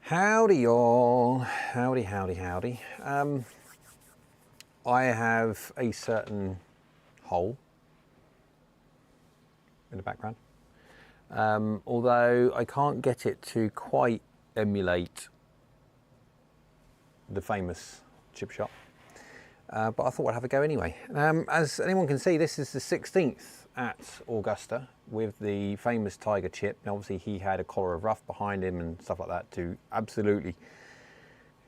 Howdy y'all, howdy, howdy, howdy. I have a certain hole in the background, although I can't get it to quite emulate the famous chip shot, but I thought I'd have a go anyway. As anyone can see, this is the 16th at Augusta with the famous Tiger chip. Now obviously he had a collar of rough behind him and stuff like that to absolutely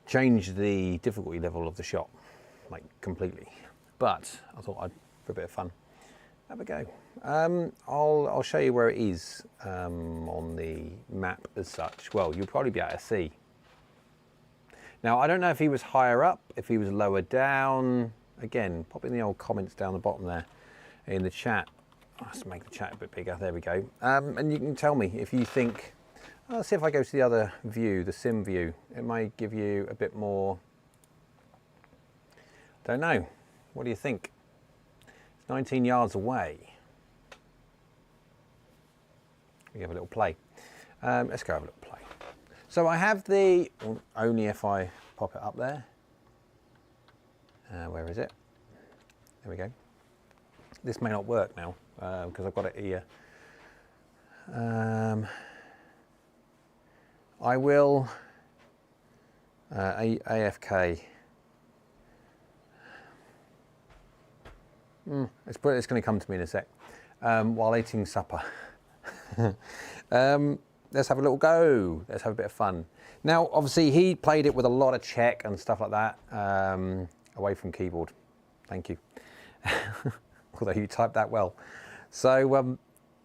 change the difficulty level of the shot, like completely. But I thought I'd, for a bit of fun, have a go. I'll show you where it is on the map as such. Well, you'll probably be able to see. Now I don't know if he was higher up, if he was lower down. Again, pop in the old comments down the bottom there in the chat. Let's make the chat a bit bigger, there we go. And you can tell me if you think, let's see if I go to the other view, the sim view. It might give you a bit more, don't know. What do you think? It's 19 yards away. We have a little play. Let's go have a little play. So I have the, only if I pop it up there. Where is it? There we go. This may not work now because I've got it here. I will AFK. It's going to come to me in a sec. While eating supper. Let's have a little go. Let's have a bit of fun. Now, obviously, he played it with a lot of check and stuff like that. Away from keyboard. Thank you. Although you typed that well. So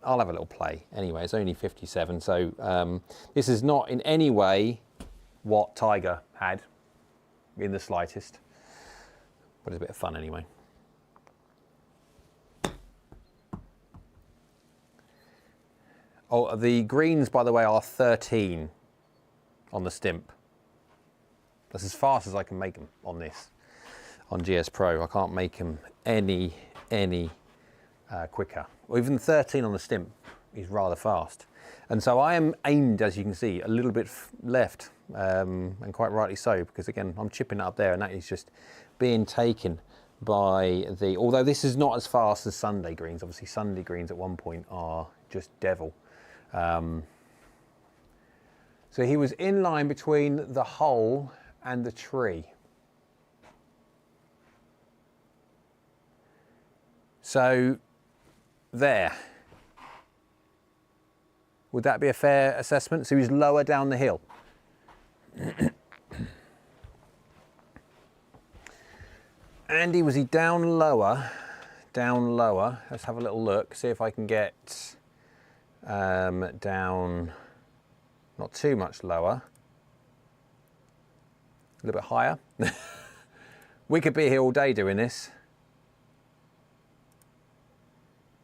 I'll have a little play. Anyway, it's only 57. So this is not in any way what Tiger had in the slightest. But it's a bit of fun anyway. Oh, the greens, by the way, are 13 on the stimp. That's as fast as I can make them on this, on GS Pro. I can't make them any quicker. Or even 13 on the stimp is rather fast. And so I am aimed, as you can see, a little bit left, and quite rightly so, because again, I'm chipping it up there, and that is just being taken by the, although this is not as fast as Sunday greens. Obviously, Sunday greens at one point are just devil. So he was in line between the hole and the tree. So there. Would that be a fair assessment? So he was lower down the hill. Andy, was he down lower? Down lower. Let's have a little look, see if I can get down, not too much lower, a little bit higher. We could be here all day doing this.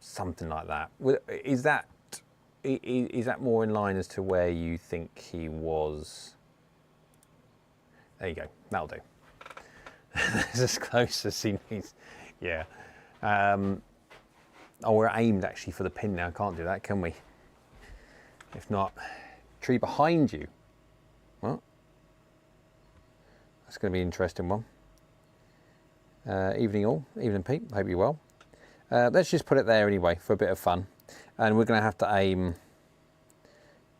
Something like that. Is that more in line as to where you think he was? There you go, that'll do. That's as close as he needs. Yeah. Oh, we're aimed actually for the pin now. Can't do that, can we? If not, tree behind you. Well, that's going to be an interesting one. Evening all, evening Pete, hope you're well. Let's just put it there anyway for a bit of fun. And we're going to have to aim,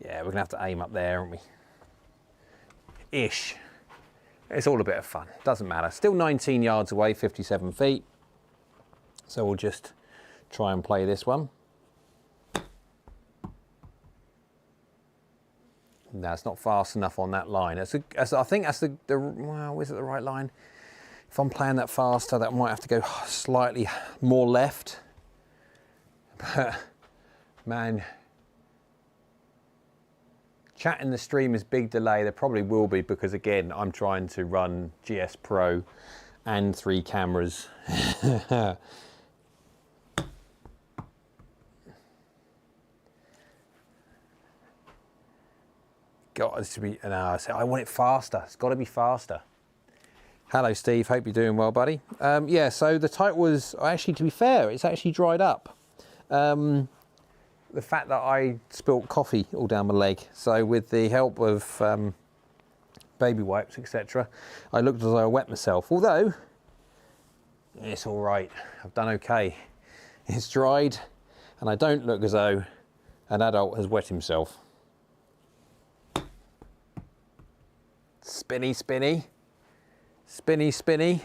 yeah, we're going to have to aim up there, aren't we? Ish. It's all a bit of fun, doesn't matter. Still 19 yards away, 57 feet. So we'll just try and play this one. No, it's not fast enough on that line. I think that's well, is it the right line? If I'm playing that faster, that might have to go slightly more left. But man, chat in the stream is big delay. There probably will be, because again, I'm trying to run GS Pro and 3 cameras. Got this to be, no, I want it faster. It's got to be faster. Hello, Steve. Hope you're doing well, buddy. Yeah, so the tight was, actually, to be fair, it's actually dried up. The fact that I spilt coffee all down my leg. So with the help of baby wipes, etc. I looked as though I wet myself, although it's all right. I've done okay. It's dried, and I don't look as though an adult has wet himself. Spinny, spinny, spinny, spinny.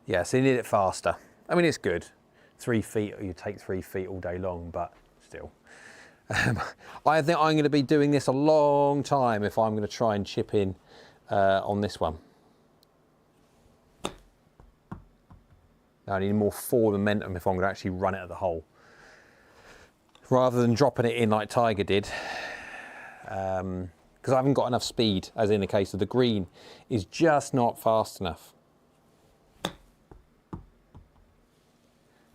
Yes, you need it faster. I mean, it's good. 3 feet, you take 3 feet all day long, but still. I think I'm going to be doing this a long time if I'm going to try and chip in on this one. I need more forward momentum if I'm going to actually run it at the hole, rather than dropping it in like Tiger did. Because I haven't got enough speed, as in the case of the green, is just not fast enough.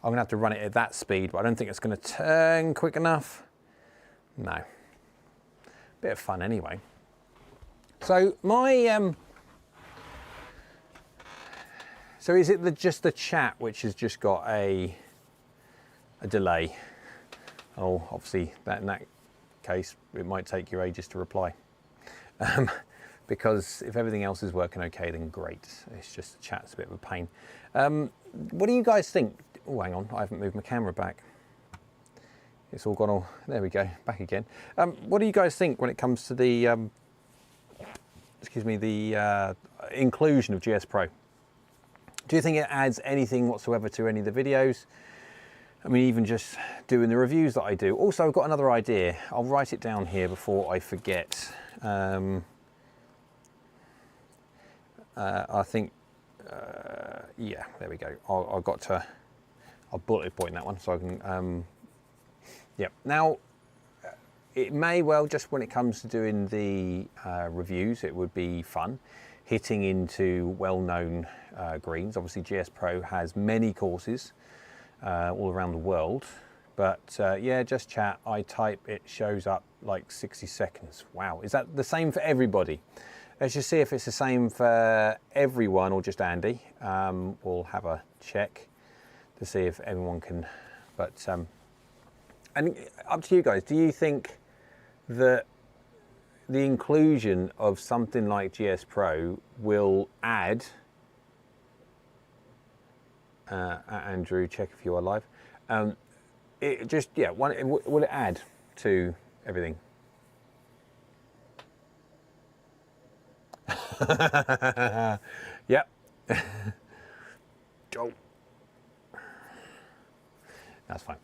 I'm going to have to run it at that speed, but I don't think it's going to turn quick enough. No. Bit of fun anyway. So my, so is it just the chat which has just got a delay? Oh, obviously in that case, it might take you ages to reply. Because if everything else is working okay, then great. It's just the chat's a bit of a pain. What do you guys think? Oh, hang on, I haven't moved my camera back. It's all gone all, there we go, back again. What do you guys think when it comes to the, excuse me, the inclusion of GS Pro? Do you think it adds anything whatsoever to any of the videos? I mean, even just doing the reviews that I do. Also, I've got another idea. I'll write it down here before I forget. I think, yeah, there we go. I'll bullet point that one so I can, yeah. Now, it may well, just when it comes to doing the reviews, it would be fun hitting into well-known greens. Obviously, GS Pro has many courses all around the world, but yeah, just chat, I type, it shows up like 60 seconds. Wow, is that the same for everybody? Let's just see if it's the same for everyone or just Andy. We'll have a check to see if everyone can, but and up to you guys. Do you think that the inclusion of something like GS Pro will add, Andrew, check if you are live, it just, yeah, will it add to everything? Yep. Joel. That's fine.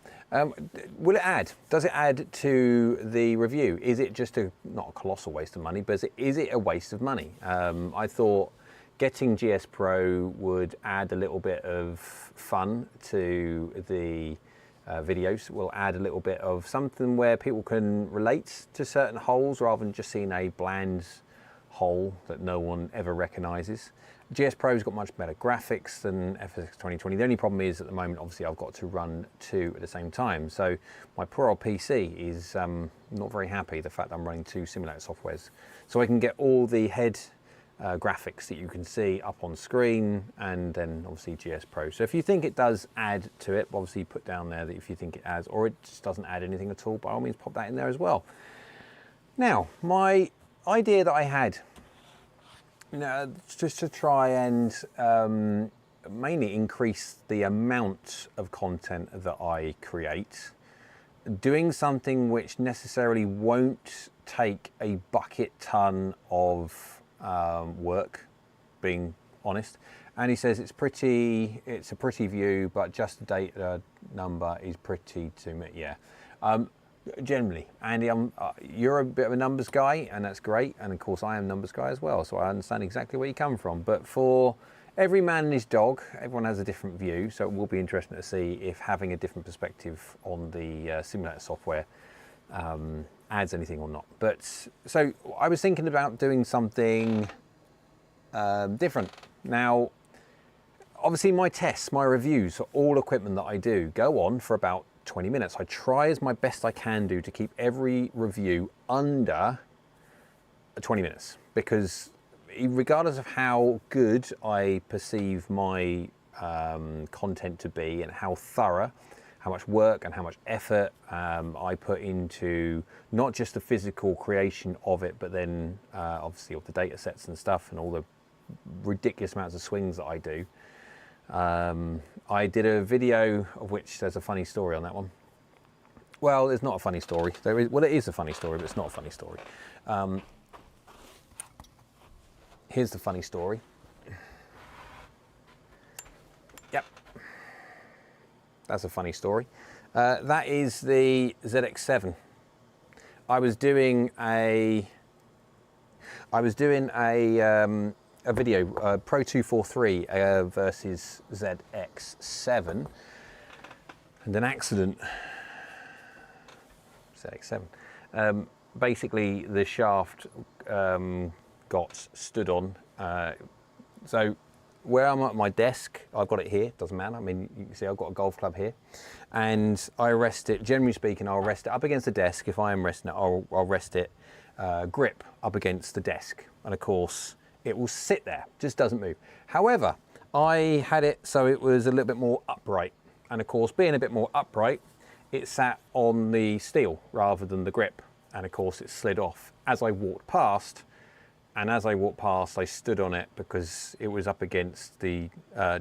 Will it add? Does it add to the review? Is it just not a colossal waste of money, but is it a waste of money? I thought getting GS Pro would add a little bit of fun to the videos. Will add a little bit of something where people can relate to certain holes rather than just seeing a bland hole that no one ever recognises. GS Pro's got much better graphics than FSX 2020. The only problem is at the moment, obviously, I've got to run 2 at the same time. So my poor old PC is not very happy the fact that I'm running 2 simulator softwares. So I can get all the head graphics that you can see up on screen, and then obviously GS Pro. So if you think it does add to it, obviously put down there that if you think it adds, or it just doesn't add anything at all, by all means pop that in there as well. Now, my idea that I had, just to try and mainly increase the amount of content that I create, doing something which necessarily won't take a bucket ton of work, being honest. And he says it's a pretty view, but just the data number is pretty to me. Yeah. Generally, Andy, you're a bit of a numbers guy, and that's great. And of course, I am a numbers guy as well, so I understand exactly where you come from. But for every man and his dog, everyone has a different view. So it will be interesting to see if having a different perspective on the simulator software adds anything or not. But so I was thinking about doing something different. Now, obviously, my tests, my reviews for all equipment that I do go on for about 20 minutes. I try as my best I can do to keep every review under 20 minutes, because regardless of how good I perceive my content to be and how thorough how much work and how much effort I put into not just the physical creation of it, but then obviously all the data sets and stuff and all the ridiculous amounts of swings that I do. I did a video of which there's a funny story on that one. Well, there's not a funny story. Well, it is a funny story, but it's not a funny story. Here's the funny story. Yep. That's a funny story. That is the ZX7. I was doing a video, Pro 243 versus ZX7, and an accident. ZX7. Basically, the shaft got stood on. So where I'm at my desk, I've got it here, doesn't matter. I mean, you can see I've got a golf club here, and I rest it, generally speaking, I'll rest it up against the desk. If I am resting it, I'll rest it grip up against the desk. And of course, it will sit there, just doesn't move. However, I had it so it was a little bit more upright. And of course, being a bit more upright, it sat on the steel rather than the grip. And of course, it slid off as I walked past. And as I walked past, I stood on it because it was up against the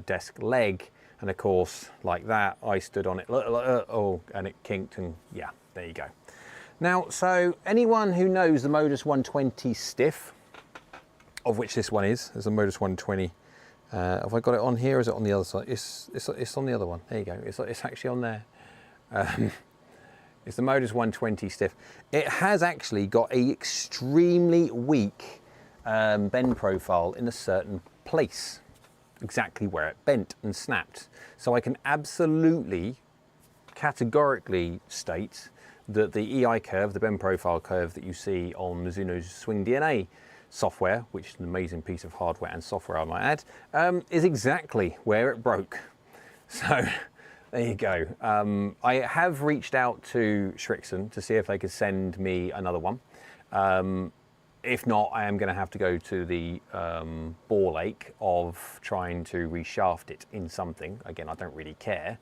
desk leg. And of course, like that, I stood on it, and it kinked, and yeah, there you go. Now, so anyone who knows the Modus 120 stiff, of which this one is, there's a Modus 120. Have I got it on here, or is it on the other side? It's on the other one, there you go. It's actually on there. It's the Modus 120 stiff. It has actually got a extremely weak bend profile in a certain place, exactly where it bent and snapped. So I can absolutely, categorically state that the EI curve, the bend profile curve that you see on Mizuno's Swing DNA software, which is an amazing piece of hardware and software I might add, is exactly where it broke. So there you go. I have reached out to Shrixon to see if they could send me another one. If not, I am going to have to go to the ball ache of trying to reshaft it in something. Again, I don't really care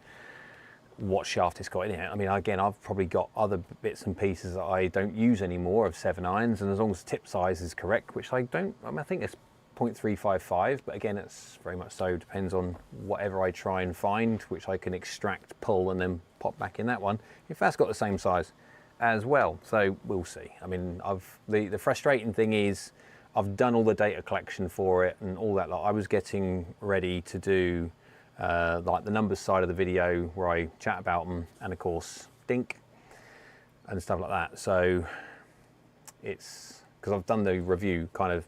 what shaft it's got in it. I mean, again, I've probably got other bits and pieces that I don't use anymore of 7 irons, and as long as the tip size is correct, which I don't, I mean, I think it's 0.355, but again, it's very much so depends on whatever I try and find, which I can extract, pull, and then pop back in that one, if that's got the same size as well. So we'll see. I mean, the frustrating thing is I've done all the data collection for it and all that. Like, I was getting ready to do like the numbers side of the video where I chat about them, and of course dink and stuff like that. So it's because I've done the review kind of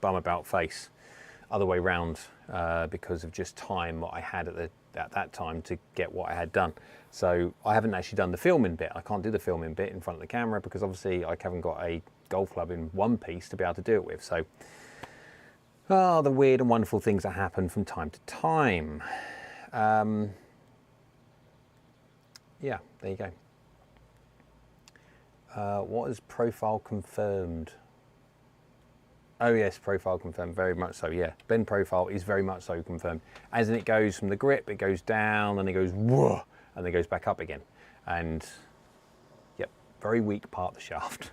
bum about face other way round because of just time what I had at that time to get what I had done. So I haven't actually done the filming bit. I can't do the filming bit in front of the camera because obviously I haven't got a golf club in one piece to be able to do it with. So the weird and wonderful things that happen from time to time. Yeah, there you go. What is profile confirmed? Oh yes, profile confirmed, very much so, yeah. Bend profile is very much so confirmed. As in it goes from the grip, it goes down, and it goes whoa, and then goes back up again. And, yep, very weak part of the shaft.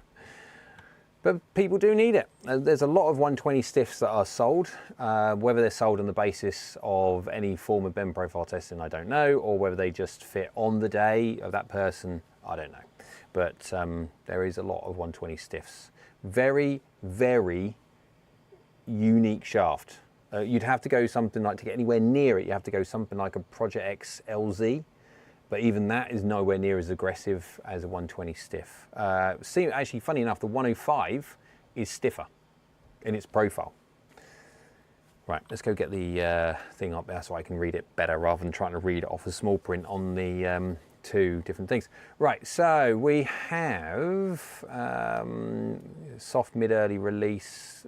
But people do need it. There's a lot of 120 stiffs that are sold. Whether they're sold on the basis of any form of bend profile testing, I don't know, or whether they just fit on the day of that person, I don't know. But there is a lot of 120 stiffs. Very, very unique shaft. You'd have to go something like, to get anywhere near it, you have to go something like a Project X LZ, but even that is nowhere near as aggressive as a 120 stiff. Actually, funny enough, the 105 is stiffer in its profile. Right, let's go get the thing up there so I can read it better rather than trying to read it off a small print on the two different things. Right, so we have soft mid-early release.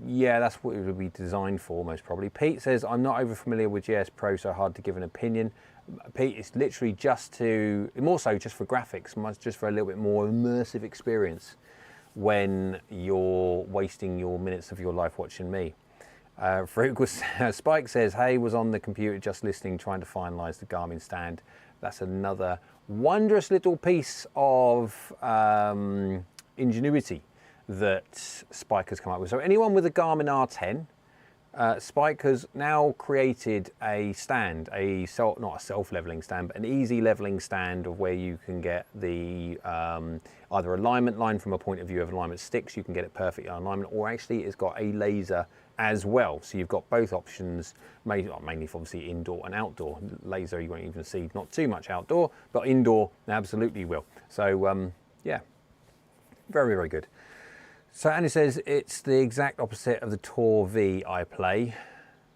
Yeah, that's what it would be designed for, most probably. Pete says, I'm not over familiar with GS Pro, so hard to give an opinion. Pete, it's literally just to, more so just for graphics, just for a little bit more immersive experience when you're wasting your minutes of your life watching me. Spike says, hey, was on the computer just listening, trying to finalise the Garmin stand. That's another wondrous little piece of ingenuity that Spike has come up with. So anyone with a Garmin R10, Spike has now created a stand, not a self-leveling stand, but an easy leveling stand of where you can get the either alignment line from a point of view of alignment sticks, you can get it perfectly on alignment, or actually it's got a laser as well. So you've got both options, mainly for obviously indoor and outdoor. Laser you won't even see, not too much outdoor, but indoor absolutely will. So yeah, very, very good. So Andy says it's the exact opposite of the Tor V I play.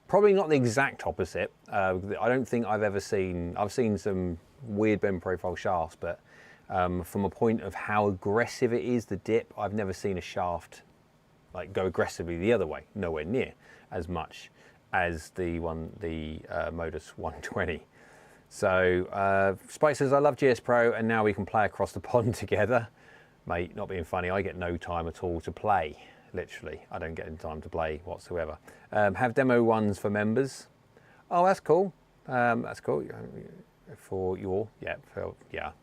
Probably not the exact opposite. I don't think I've seen some weird bend profile shafts, but from a point of how aggressive it is, the dip, I've never seen a shaft like go aggressively the other way, nowhere near as much as the Modus 120. So Spike says, I love GS Pro and now we can play across the pond together. Mate, not being funny, I get no time at all to play, literally. I don't get any time to play whatsoever. Have demo ones for members. Oh, that's cool. That's cool. For your, yeah,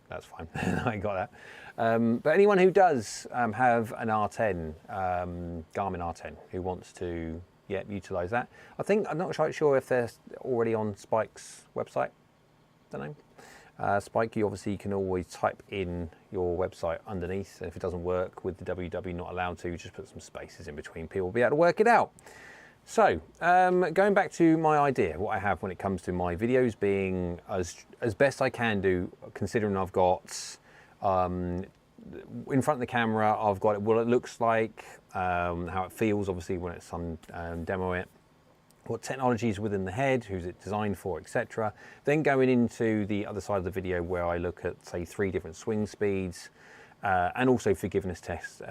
that's fine. I got that. But anyone who does have an R10, Garmin R10, who wants to utilise that, I'm not quite sure if they're already on Spike's website. Don't know. Spike, you obviously can always type in your website underneath, and if it doesn't work with the www not allowed to, just put some spaces in between. People will be able to work it out. So, going back to my idea, what I have when it comes to my videos being as best I can do, considering I've got in front of the camera, I've got what it looks like, how it feels, obviously when it's on demo it, what technologies within the head, who's it designed for, etc. Then going into the other side of the video where I look at, say, 3 different swing speeds, and also forgiveness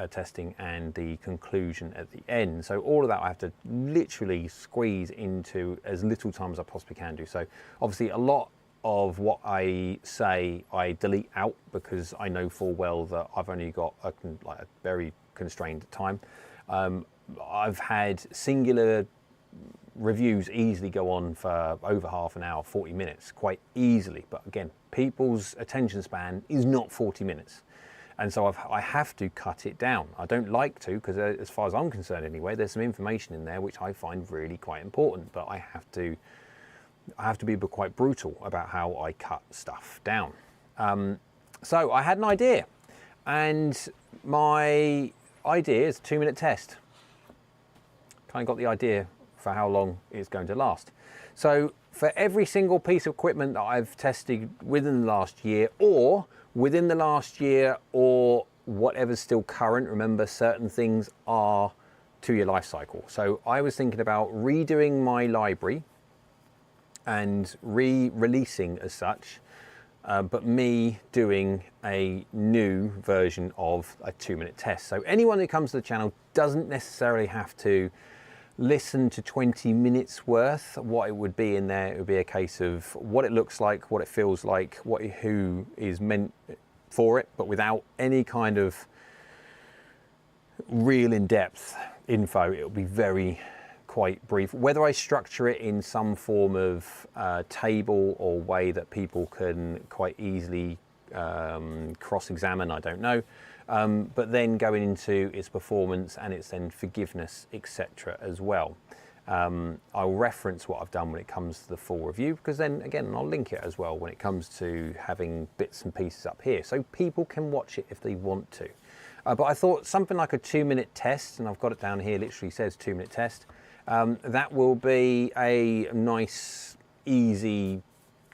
testing and the conclusion at the end. So all of that I have to literally squeeze into as little time as I possibly can do. So obviously a lot of what I say I delete out because I know full well that I've only got a very constrained time. I've had singular reviews easily go on for over half an hour, 40 minutes, quite easily. But again, people's attention span is not 40 minutes. And so I have to cut it down. I don't like to, because as far as I'm concerned anyway, there's some information in there which I find really quite important, but I have to be quite brutal about how I cut stuff down. So I had an idea, and my idea is a 2-minute test. Kind of got the idea for how long it's going to last. So for every single piece of equipment that I've tested within the last year, or within the last year, or whatever's still current, remember certain things are 2-year life cycle. So I was thinking about redoing my library and re-releasing as such, but me doing a new version of a 2-minute test. So anyone who comes to the channel doesn't necessarily have to listen to 20 minutes worth. What it would be in there, it would be a case of what it looks like, what it feels like, who is meant for it, but without any kind of real in-depth info. It will be quite brief. Whether I structure it in some form of table or way that people can quite easily cross-examine, I don't know. But then going into its performance and its then forgiveness, etc. as well. I'll reference what I've done when it comes to the full review, because then again I'll link it as well when it comes to having bits and pieces up here, so people can watch it if they want to. But I thought something like a 2-minute test, and I've got it down here, literally says 2-minute test. That will be a nice, easy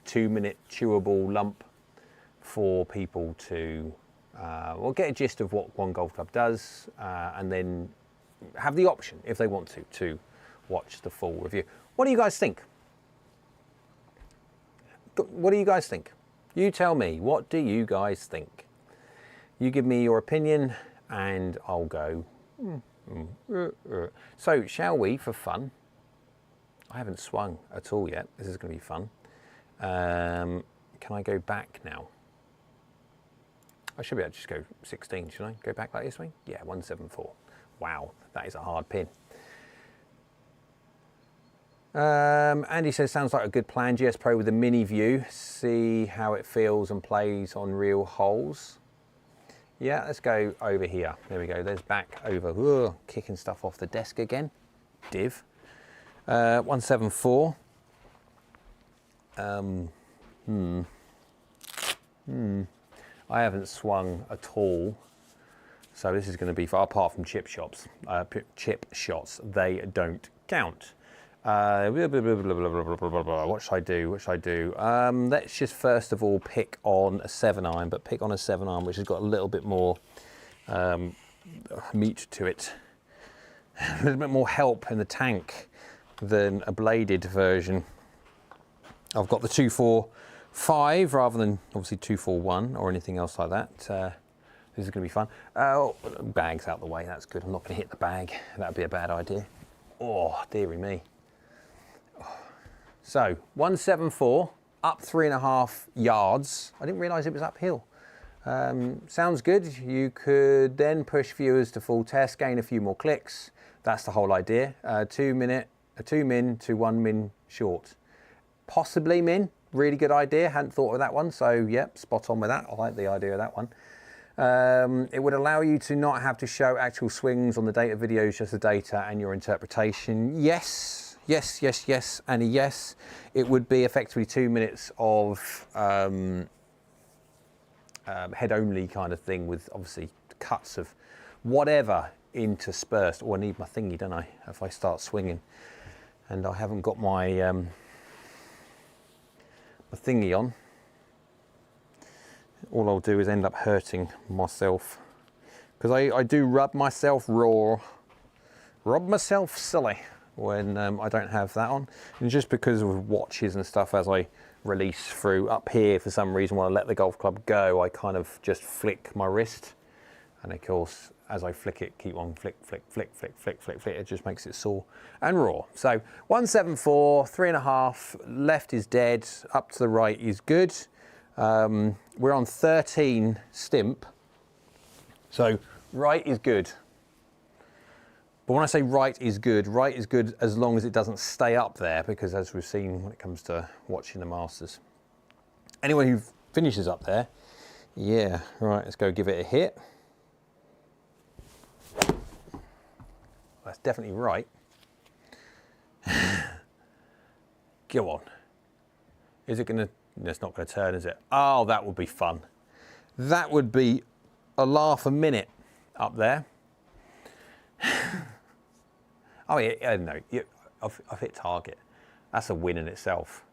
2-minute chewable lump for people to get a gist of what one golf club does, and then have the option, if they want to watch the full review. What do you guys think? What do you guys think? You tell me, what do you guys think? You give me your opinion and I'll go. So shall we, for fun? I haven't swung at all yet. This is going to be fun. Can I go back now? I should be able to just go 16, should I? Go back like this way? Yeah, 174. Wow, that is a hard pin. Andy says, sounds like a good plan. GS Pro with a mini view. See how it feels and plays on real holes. Yeah, let's go over here. There we go. There's back over. Ugh, kicking stuff off the desk again. Div. 174. I haven't swung at all. So this is going to be far apart from chip shots. They don't count. What should I do? What should I do? Let's just first of all pick on a 7-iron, but pick on a 7-iron which has got a little bit more meat to it, a little bit more help in the tank than a bladed version. I've got the 245 rather than obviously 241 or anything else like that. This is going to be fun. Oh, bag's out the way. That's good. I'm not going to hit the bag. That'd be a bad idea. Oh, dearie me. So 174, up 3.5 yards. I didn't realise it was uphill. Sounds good. You could then push viewers to full test, gain a few more clicks. That's the whole idea. 2 min to 1 min short. Possibly min. Really good idea. Hadn't thought of that one. So yep, spot on with that. I like the idea of that one. It would allow you to not have to show actual swings on the data videos, just the data and your interpretation. Yes. Yes, yes, yes, and a yes. It would be effectively 2 minutes of head-only kind of thing with obviously cuts of whatever interspersed. Oh, I need my thingy, don't I, if I start swinging. And I haven't got my, my thingy on. All I'll do is end up hurting myself. Because I do rub myself raw. Rub myself silly when I don't have that on. And just because of watches and stuff, as I release through up here, for some reason when I let the golf club go, I kind of just flick my wrist, and of course as I flick it, keep on flick, flick, flick, flick, flick, flick, flick, it just makes it sore and raw. So 174, 3.5, left is dead, up to the right is good. We're on 13 stimp, so right is good. But when I say right is good as long as it doesn't stay up there, because as we've seen when it comes to watching the Masters, anyone who finishes up there, yeah, right, let's go give it a hit. That's definitely right. Go on. Is it gonna, no, it's not gonna turn, is it? Oh, that would be fun. That would be a laugh a minute up there. Oh yeah, no, I've hit target. That's a win in itself.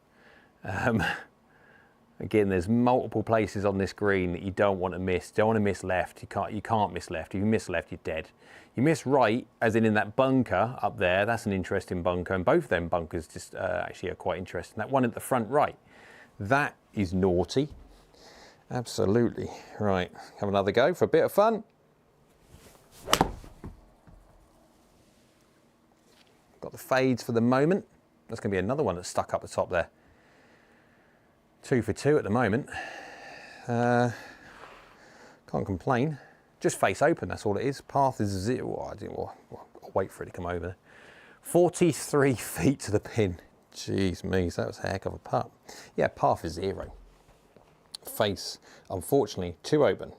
Again, there's multiple places on this green that you don't want to miss. Don't want to miss left. You can't miss left. If you miss left, you're dead. You miss right, as in that bunker up there. That's an interesting bunker, and both of them bunkers just actually are quite interesting. That one at the front right, that is naughty. Absolutely. Right, have another go for a bit of fun. Got the fades for the moment. That's going to be another one that's stuck up the top there. 2 for 2 at the moment. Can't complain. Just face open, that's all it is. Path is 0. I'll wait for it to come over. 43 feet to the pin. Jeez me, so that was a heck of a putt. Yeah, path is 0. Face, unfortunately, too open.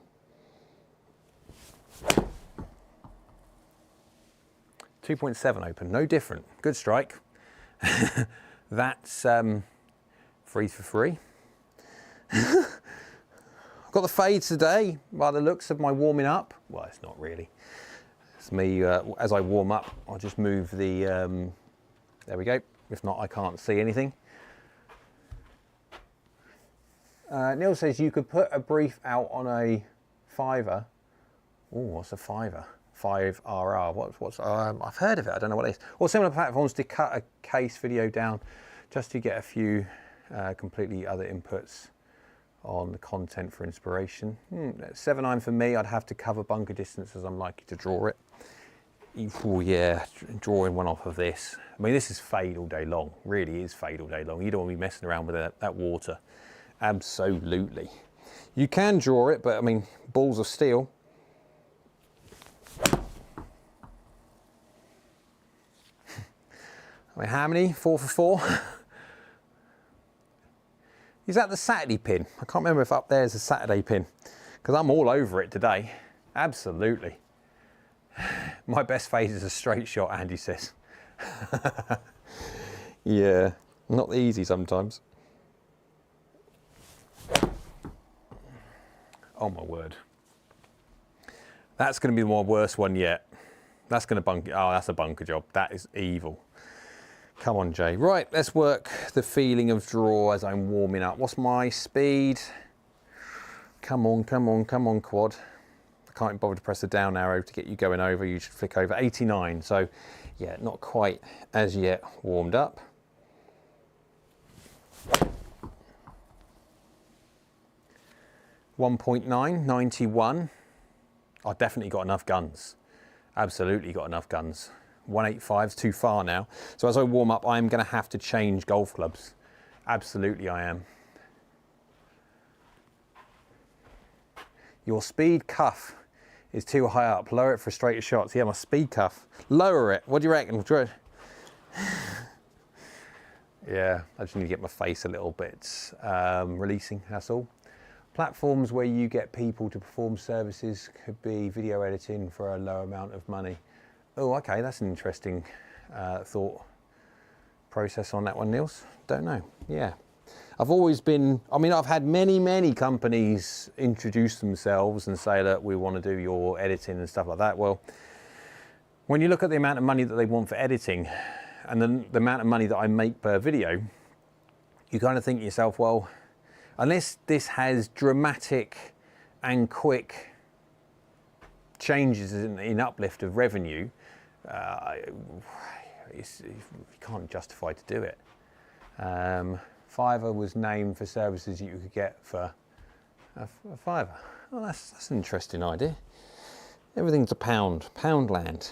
2.7 open, no different. Good strike. That's 3 for 3. I've got the fades today by the looks of my warming up. Well, it's not really. It's me, as I warm up, I'll just move the, there we go. If not, I can't see anything. Neil says you could put a brief out on a 5er. Oh, what's a 5er? 5RR, what's I've heard of it, I don't know what it is. Or similar platforms to cut a case video down just to get a few completely other inputs on the content for inspiration. 7-iron for me, I'd have to cover bunker distance as I'm likely to draw it. Oh yeah, drawing one off of this. I mean, this is fade all day long, really is fade all day long. You don't want to be messing around with that water. Absolutely. You can draw it, but I mean, balls of steel. I mean, how many? 4 for 4? Is that the Saturday pin? I can't remember if up there is a Saturday pin, because I'm all over it today. Absolutely. My best fade is a straight shot, Andy says. Yeah, not easy sometimes. Oh my word. That's going to be my worst one yet. That's going to bunker. Oh, that's a bunker job. That is evil. Come on, Jay. Right, let's work the feeling of draw as I'm warming up. What's my speed? Come on, come on, come on, quad. I can't bother to press the down arrow to get you going over. You should flick over 89. So, yeah, not quite as yet warmed up. .9, 91. I've definitely got enough guns. Absolutely got enough guns. 185's too far now. So as I warm up, I'm going to have to change golf clubs. Absolutely I am. Your speed cuff is too high up. Lower it for straighter shots. Yeah, my speed cuff. Lower it. What do you reckon? Yeah, I just need to get my face a little bit releasing, that's all. Platforms where you get people to perform services could be video editing for a low amount of money. Oh, okay, that's an interesting thought process on that one, Niels. Don't know, yeah. I've always been, I mean, I've had many companies introduce themselves and say that we want to do your editing and stuff like that. Well, when you look at the amount of money that they want for editing and then the amount of money that I make per video, you kind of think to yourself, well, unless this has dramatic and quick changes in uplift of revenue, you can't justify to do it. Fiverr was named for services you could get for a fiver. Well, that's an interesting idea. Everything's a pound land.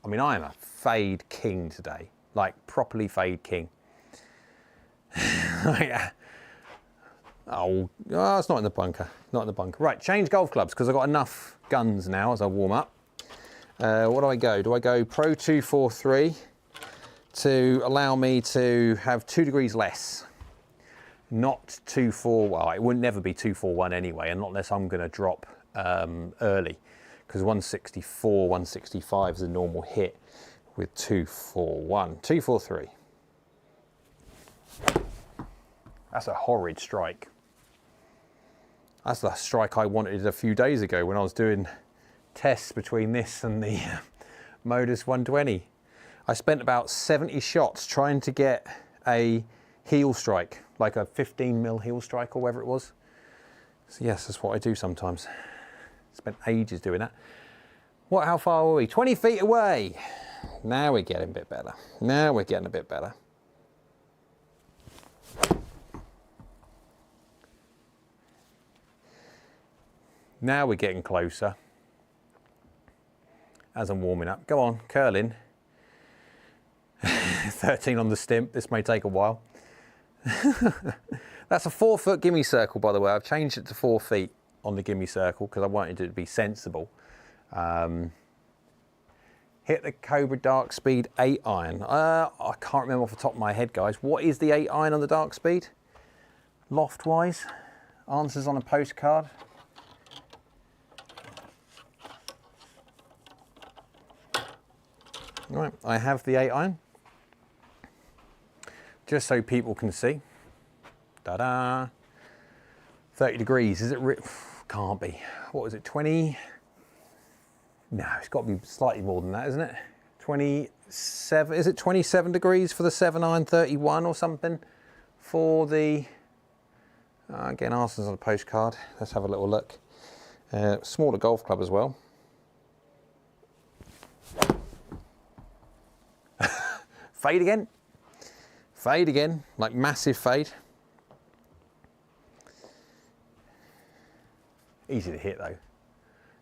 I mean, I am a fade king today, like properly fade king. Oh, it's not in the bunker, not in the bunker. Right, change golf clubs because I've got enough guns now as I warm up. What do I go? Do I go Pro 243 to allow me to have 2 degrees less? Not 241. Well, it would never be 241 anyway, and not unless I'm going to drop early, because 164, 165 is a normal hit with 241. 243. That's a horrid strike. That's the strike I wanted a few days ago when I was doing tests between this and the Modus 120. I spent about 70 shots trying to get a heel strike, like a 15mm heel strike or whatever it was. So yes, that's what I do sometimes. Spent ages doing that. How far were we? 20 feet away. Now we're getting a bit better. Now we're getting a bit better. Now we're getting closer as I'm warming up. Go on, curling. 13 on the stimp. This may take a while. That's a 4 foot gimme circle, by the way. I've changed it to 4 feet on the gimme circle because I wanted it to be sensible. Hit the Cobra Dark Speed 8 iron. I can't remember off the top of my head, guys. What is the 8 iron on the Dark Speed? Loft-wise? Answers on a postcard. Right, I have the 8 iron. Just so people can see. Ta-da! 30 degrees, is it? Can't be. What was it, 20? No, it's got to be slightly more than that, isn't it? 27, is it 27 degrees for the 7 iron, 31 or something for the, again, Arsenal's on a postcard. Let's have a little look. Smaller golf club as well. Fade again. Fade again, like massive fade. Easy to hit though.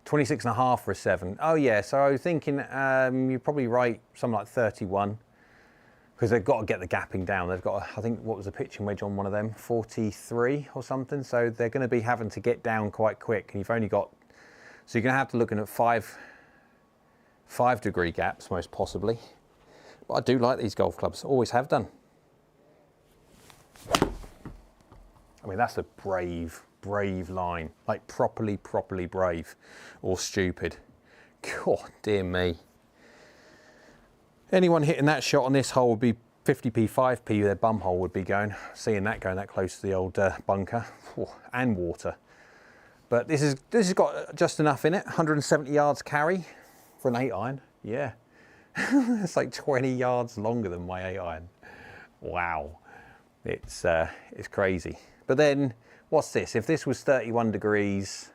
26.5 for a 7. Oh yeah, so I was thinking you're probably right, something like 31. Because they've got to get the gapping down. They've got, I think, what was the pitching wedge on one of them? 43 or something. So they're going to be having to get down quite quick. And you've only got, so you're going to have to look at 5 5-degree gaps, most possibly. But I do like these golf clubs, always have done. I mean, that's a brave, brave line, like properly, properly brave or stupid. God, dear me. Anyone hitting that shot on this hole would be 50p, 5p, their bum hole would be going, seeing that going that close to the old bunker. And water. But this has got just enough in it, 170 yards carry for an 8-iron, yeah. It's like 20 yards longer than my 8-iron. Wow, it's crazy. But then, what's this? If this was 31 degrees,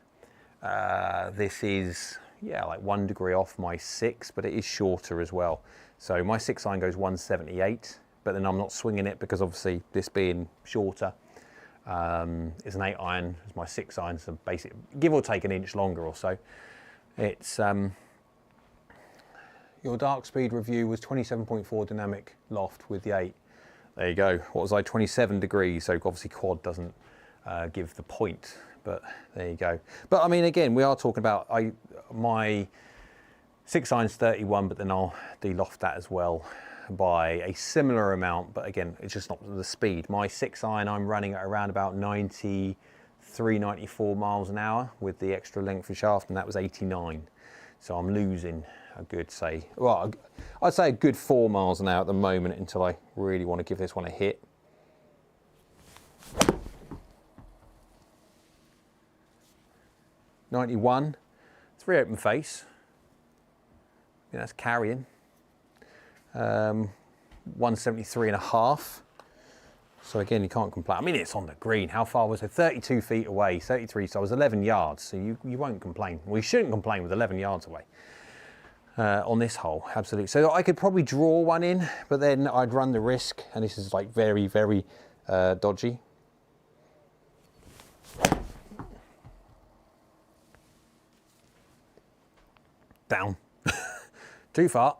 this is, yeah, like 1 degree off my 6, but it is shorter as well. So my 6-iron goes 178, but then I'm not swinging it because obviously this being shorter is an 8-iron, it's my 6-iron, so basic, give or take an inch longer or so. It's, your dark speed review was 27.4 dynamic loft with the 8. There you go. What was I, 27 degrees, so obviously quad doesn't give the point, but there you go. But I mean, again, we are talking about, my 6-iron's 31, but then I'll de-loft that as well by a similar amount, but again, it's just not the speed. My 6-iron, I'm running at around about 93, 94 miles an hour with the extra length of shaft, and that was 89. So I'm losing a good, say, well, I'd say a good 4 miles an hour at the moment until I really want to give this one a hit. .91, 3 open face. Yeah, that's carrying. 173 and a half. So again, you can't complain. I mean, it's on the green. How far was it? 32 feet away, 33, so I was 11 yards. So you won't complain. Well, you shouldn't complain with 11 yards away on this hole, absolutely. So I could probably draw one in, but then I'd run the risk, and this is like very, very dodgy. Down. Too far.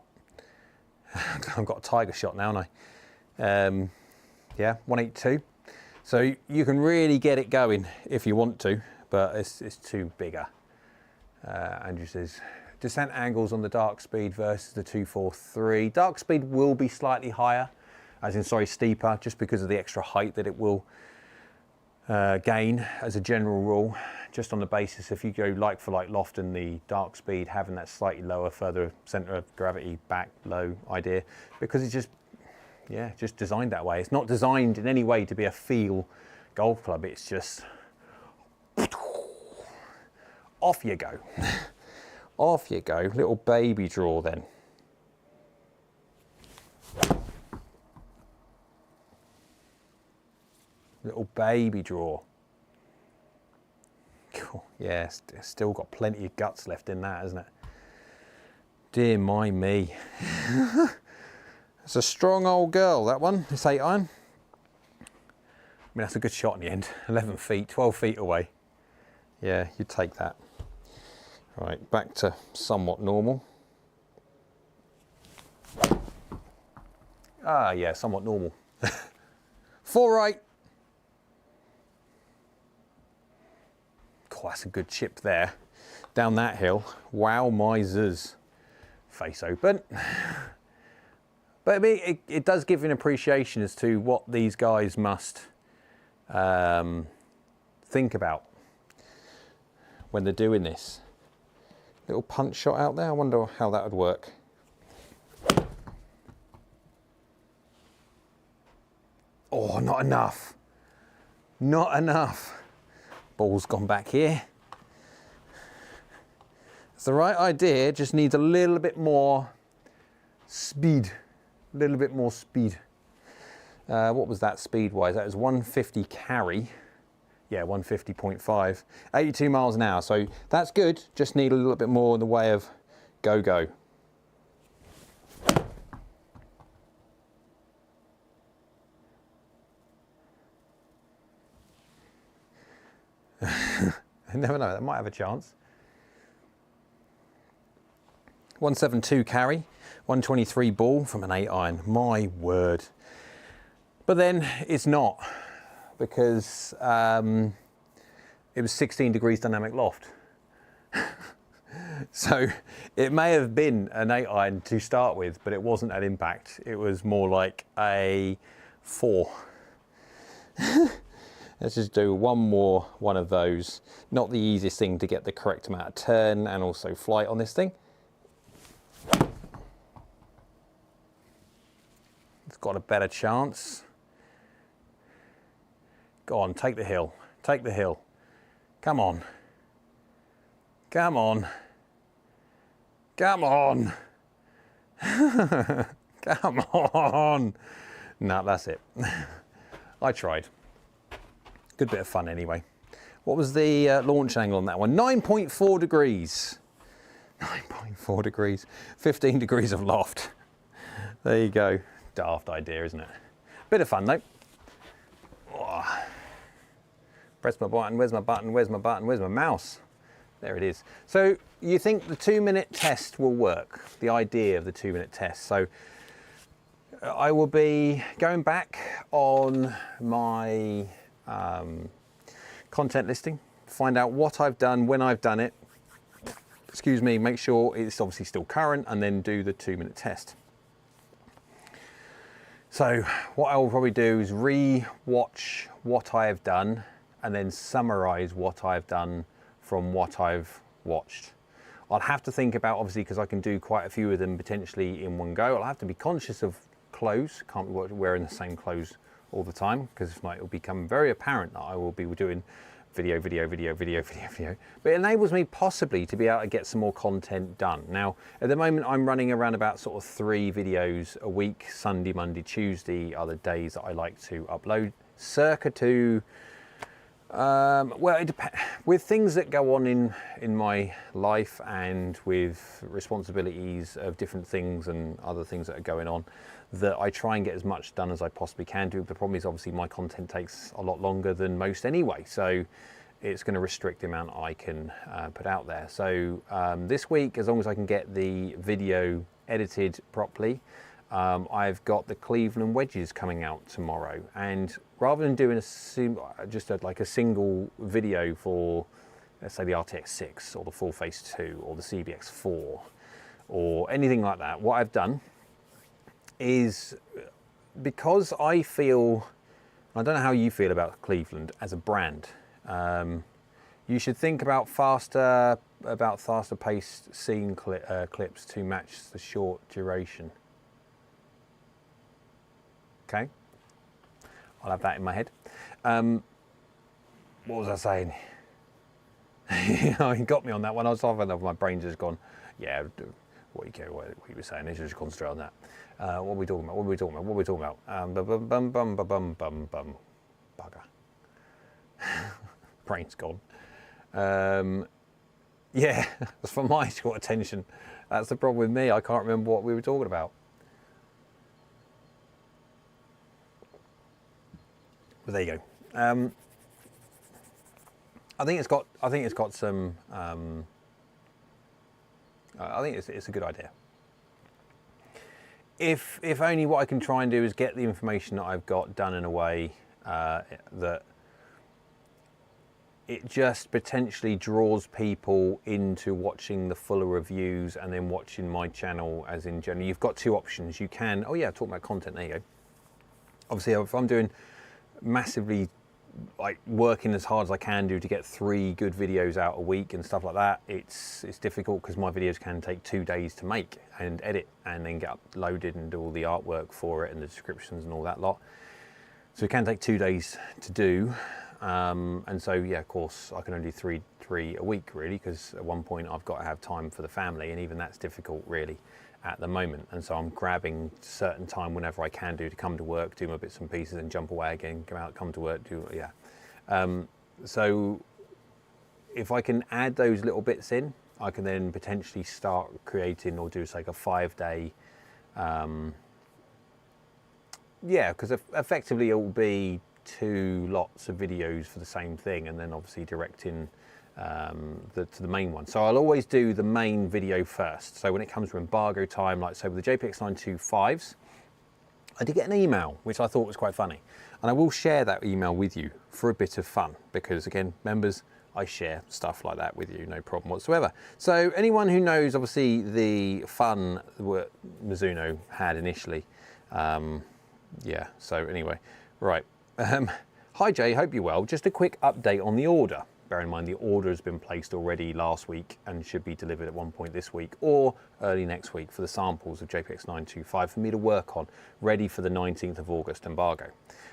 I've got a tiger shot now, haven't I? Yeah, 182. So you can really get it going if you want to, but it's too bigger. Andrew says, descent angles on the dark speed versus the 243. Dark speed will be slightly higher, as in, sorry, steeper, just because of the extra height that it will gain as a general rule, just on the basis if you go like for like loft and the dark speed, having that slightly lower, further center of gravity back low idea, because it's just, yeah, just designed that way. It's not designed in any way to be a feel golf club. It's just off you go. Off you go. Little baby draw then. Little baby draw. Cool. Yeah, still got plenty of guts left in that, hasn't it? Dear my me. It's a strong old girl, that one, this 8-iron. I mean, that's a good shot in the end. 11 feet, 12 feet away. Yeah, you'd take that. Right, back to somewhat normal. Ah, yeah, somewhat normal. 4 right. Oh, that's a good chip there. Down that hill. Wow, my zuz. Face open. But I mean, it does give an appreciation as to what these guys must think about when they're doing this. Little punch shot out there. I wonder how that would work. Oh, not enough. Not enough. Ball's gone back here. It's the right idea, just needs a little bit more speed. A little bit more speed. What was that speed-wise? That was 150 carry. Yeah, 150.5. 82 miles an hour, so that's good. Just need a little bit more in the way of go-go. I never know, that might have a chance. 172 carry, 123 ball from an 8-iron. My word. But then it's not, because it was 16 degrees dynamic loft. So it may have been an 8 iron to start with, but it wasn't at impact. It was more like a 4. Let's just do one of those. Not the easiest thing to get the correct amount of turn and also flight on this thing. It's got a better chance. Go on, take the hill. Take the hill. Come on. Come on. Come on. Come on. No, that's it. I tried. Good bit of fun anyway. What was the launch angle on that one? 9.4 degrees. 9.4 degrees. 15 degrees of loft. There you go. Daft idea, isn't it? Bit of fun though. Oh. Press my button. Where's my button? Where's my button? Where's my mouse? There it is. So you think the 2-minute test will work? The idea of the 2-minute test. So I will be going back on my content listing, find out what I've done, when I've done it, excuse me, make sure it's obviously still current, and then do the 2-minute test. So what I will probably do is re-watch what I have done and then summarize what I've done from what I've watched. I'll have to think about, obviously, because I can do quite a few of them potentially in one go. I'll have to be conscious of clothes. Can't be wearing the same clothes all the time, because if not, it will become very apparent that I will be doing video. But it enables me possibly to be able to get some more content done. Now, at the moment, I'm running around about sort of 3 videos a week. Sunday, Monday, Tuesday are the days that I like to upload. Circa to, well, it depends. With things that go on in my life and with responsibilities of different things and other things that are going on, that I try and get as much done as I possibly can do. The problem is obviously my content takes a lot longer than most anyway, so it's going to restrict the amount I can put out there. So this week, as long as I can get the video edited properly, I've got the Cleveland wedges coming out tomorrow, and rather than doing like a single video for, let's say, the RTX 6 or the Full Face 2 or the CBX 4 or anything like that, what I've done is, because I feel, I don't know how you feel about Cleveland as a brand, you should think about faster paced scene clips to match the short duration. Okay, I'll have that in my head. What was I saying? You got me on that one. I was off and my brain's just gone, yeah, what you were saying, you should just concentrate on that. What are we talking about? Bugger. Brain's gone. Yeah, that's for my short attention. That's the problem with me. I can't remember what we were talking about. But there you go. I think it's got some. I think it's a good idea. If only what I can try and do is get the information that I've got done in a way that it just potentially draws people into watching the fuller reviews and then watching my channel as in general. You've got 2 options. You can, oh yeah, talk about content, there you go. Obviously, if I'm doing massively, like working as hard as I can do to get 3 good videos out a week and stuff like that, it's difficult because my videos can take 2 days to make and edit and then get uploaded and do all the artwork for it and the descriptions and all that lot. So it can take 2 days to do. And so, yeah, of course, I can only do three a week, really, because at one point I've got to have time for the family, and even that's difficult, really, at the moment. And so I'm grabbing certain time whenever I can do to come to work, do my bits and pieces, and jump away again, come out, come to work, do, yeah. So if I can add those little bits in, I can then potentially start creating or do, like, a 5-day, yeah, because effectively it will be 2 lots of videos for the same thing, and then obviously directing to the main one. So I'll always do the main video first. So when it comes to embargo time, like so with the JPX 925s, I did get an email which I thought was quite funny, and I will share that email with you for a bit of fun, because again, members, I share stuff like that with you, no problem whatsoever. So anyone who knows, obviously, the fun that Mizuno had initially, yeah, so anyway, right. Hi Jay, hope you're well. Just a quick update on the order. Bear in mind the order has been placed already last week and should be delivered at one point this week or early next week for the samples of JPX 925 for me to work on, ready for the 19th of August embargo.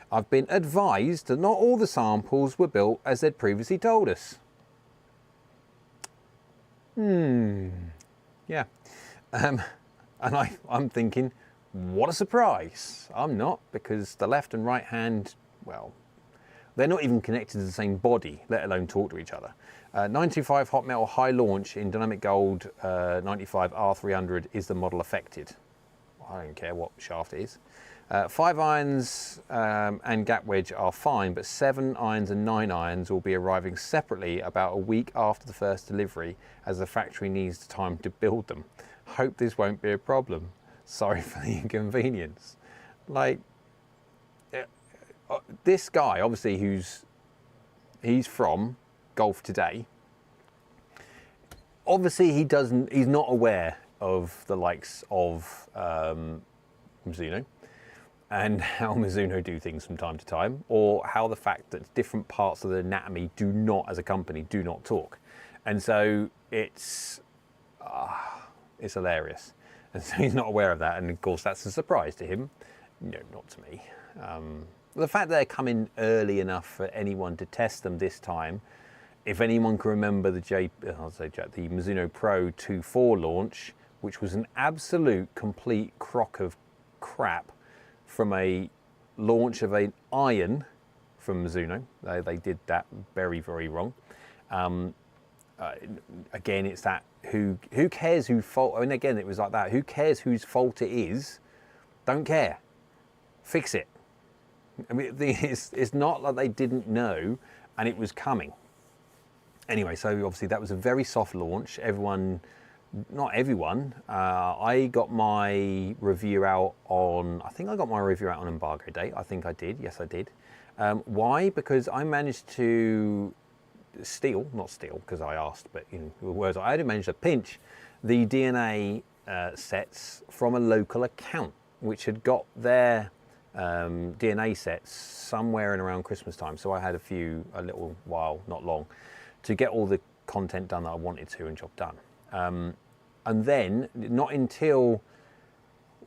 I've been advised that not all the samples were built as they'd previously told us. Yeah. And I'm thinking, what a surprise. I'm not, because the left and right hand, well, they're not even connected to the same body, let alone talk to each other. 925 hot metal high launch in dynamic gold 95 R300 is the model affected. I don't care what shaft it is. 5 irons and gap wedge are fine, but 7 irons and 9 irons will be arriving separately about a week after the first delivery, as the factory needs time to build them. Hope this won't be a problem. Sorry for the inconvenience. Like, this guy, obviously, he's from Golf Today. Obviously, he's not aware of the likes of Mizuno and how Mizuno do things from time to time, or how the fact that different parts of the anatomy do not, as a company, do not talk. And so it's hilarious. And so he's not aware of that, and of course that's a surprise to him. No, not to me. The fact that they're coming early enough for anyone to test them this time, if anyone can remember the Mizuno Pro 2.4 launch, which was an absolute complete crock of crap from a launch of an iron from Mizuno. They did that very, very wrong. Again, it's that who cares who fault, and again it was like that, who cares whose fault it is? Don't care. Fix it. I mean, it's not like they didn't know and it was coming. Anyway, so obviously that was a very soft launch. Not everyone. I got my review out on, I think I got my review out on embargo day. I think I did. Yes, I did. Why? Because I managed to not steal, because I asked, but in words, I had managed to pinch the DNA sets from a local account, which had got their DNA sets somewhere in around Christmas time. So I had a little while, not long, to get all the content done that I wanted to and job done. And then, not until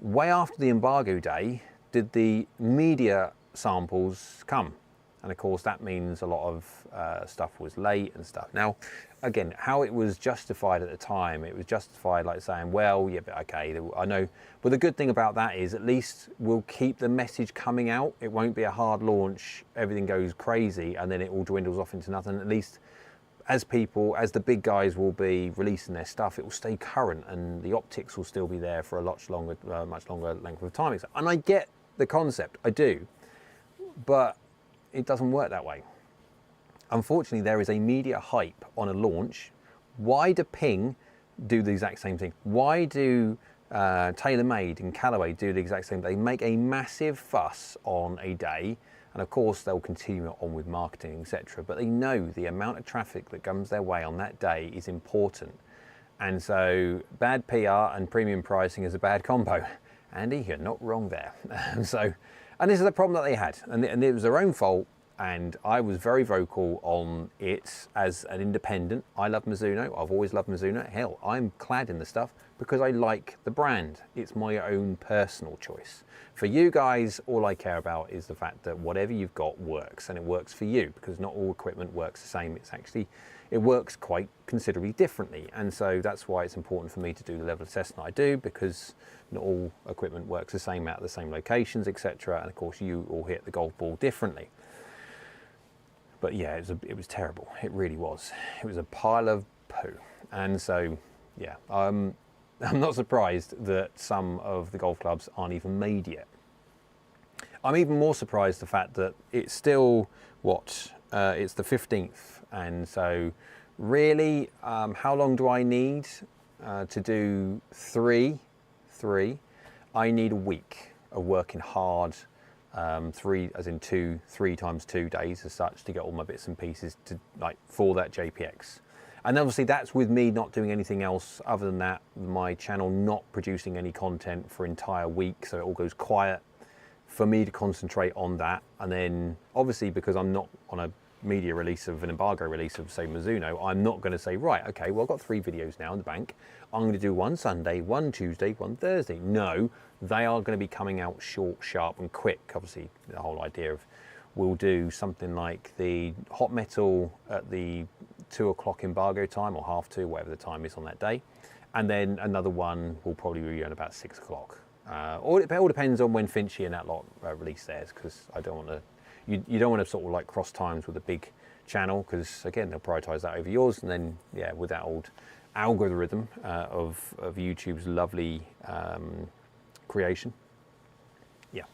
way after the embargo day, did the media samples come. And of course that means a lot of stuff was late and stuff. Now, again, how it was justified at the time, it was justified like saying, well, yeah, but okay, I know. But the good thing about that is at least we'll keep the message coming out. It won't be a hard launch, everything goes crazy, and then it all dwindles off into nothing. At least as the big guys will be releasing their stuff, it will stay current and the optics will still be there for a much longer length of time. And I get the concept, I do, but it doesn't work that way. Unfortunately, there is a media hype on a launch. Why do Ping do the exact same thing? Why do TaylorMade and Callaway do the exact same thing? They make a massive fuss on a day, and of course they'll continue on with marketing, etc. But they know the amount of traffic that comes their way on that day is important. And so bad PR and premium pricing is a bad combo. Andy, you're not wrong there. And this is the problem that they had, and it was their own fault, and I was very vocal on it as an independent. I love Mizuno, I've always loved Mizuno. Hell, I'm clad in the stuff because I like the brand. It's my own personal choice. For you guys, all I care about is the fact that whatever you've got works, and it works for you, because not all equipment works the same. It works quite considerably differently, and so that's why it's important for me to do the level of testing I do, because not all equipment works the same at the same locations, etc. And of course you all hit the golf ball differently. But yeah, it was terrible. It really was. It was a pile of poo. And so yeah, I'm not surprised that some of the golf clubs aren't even made yet. I'm even more surprised the fact that it's still it's the 15th, and so really, how long do I need to do three? I need a week of working hard, 3 times 2 days as such, to get all my bits and pieces to like for that JPX. And obviously that's with me not doing anything else other than that, my channel not producing any content for an entire week, so it all goes quiet for me to concentrate on that. And then obviously because I'm not on a media release of an embargo release of say Mizuno, I'm not going to say, right, okay, well I've got 3 videos now in the bank, I'm going to do one Sunday, one Tuesday, one Thursday. No, they are going to be coming out short, sharp and quick. Obviously the whole idea of we'll do something like the hot metal at the 2 o'clock embargo time, or 2:30, whatever the time is on that day, and then another one will probably be on about 6 o'clock. Or it all depends on when Finchy and that lot release theirs, because I don't want to, you don't want to sort of like cross times with a big channel, because again they'll prioritize that over yours, and then yeah, with that old algorithm of YouTube's lovely creation. Yeah,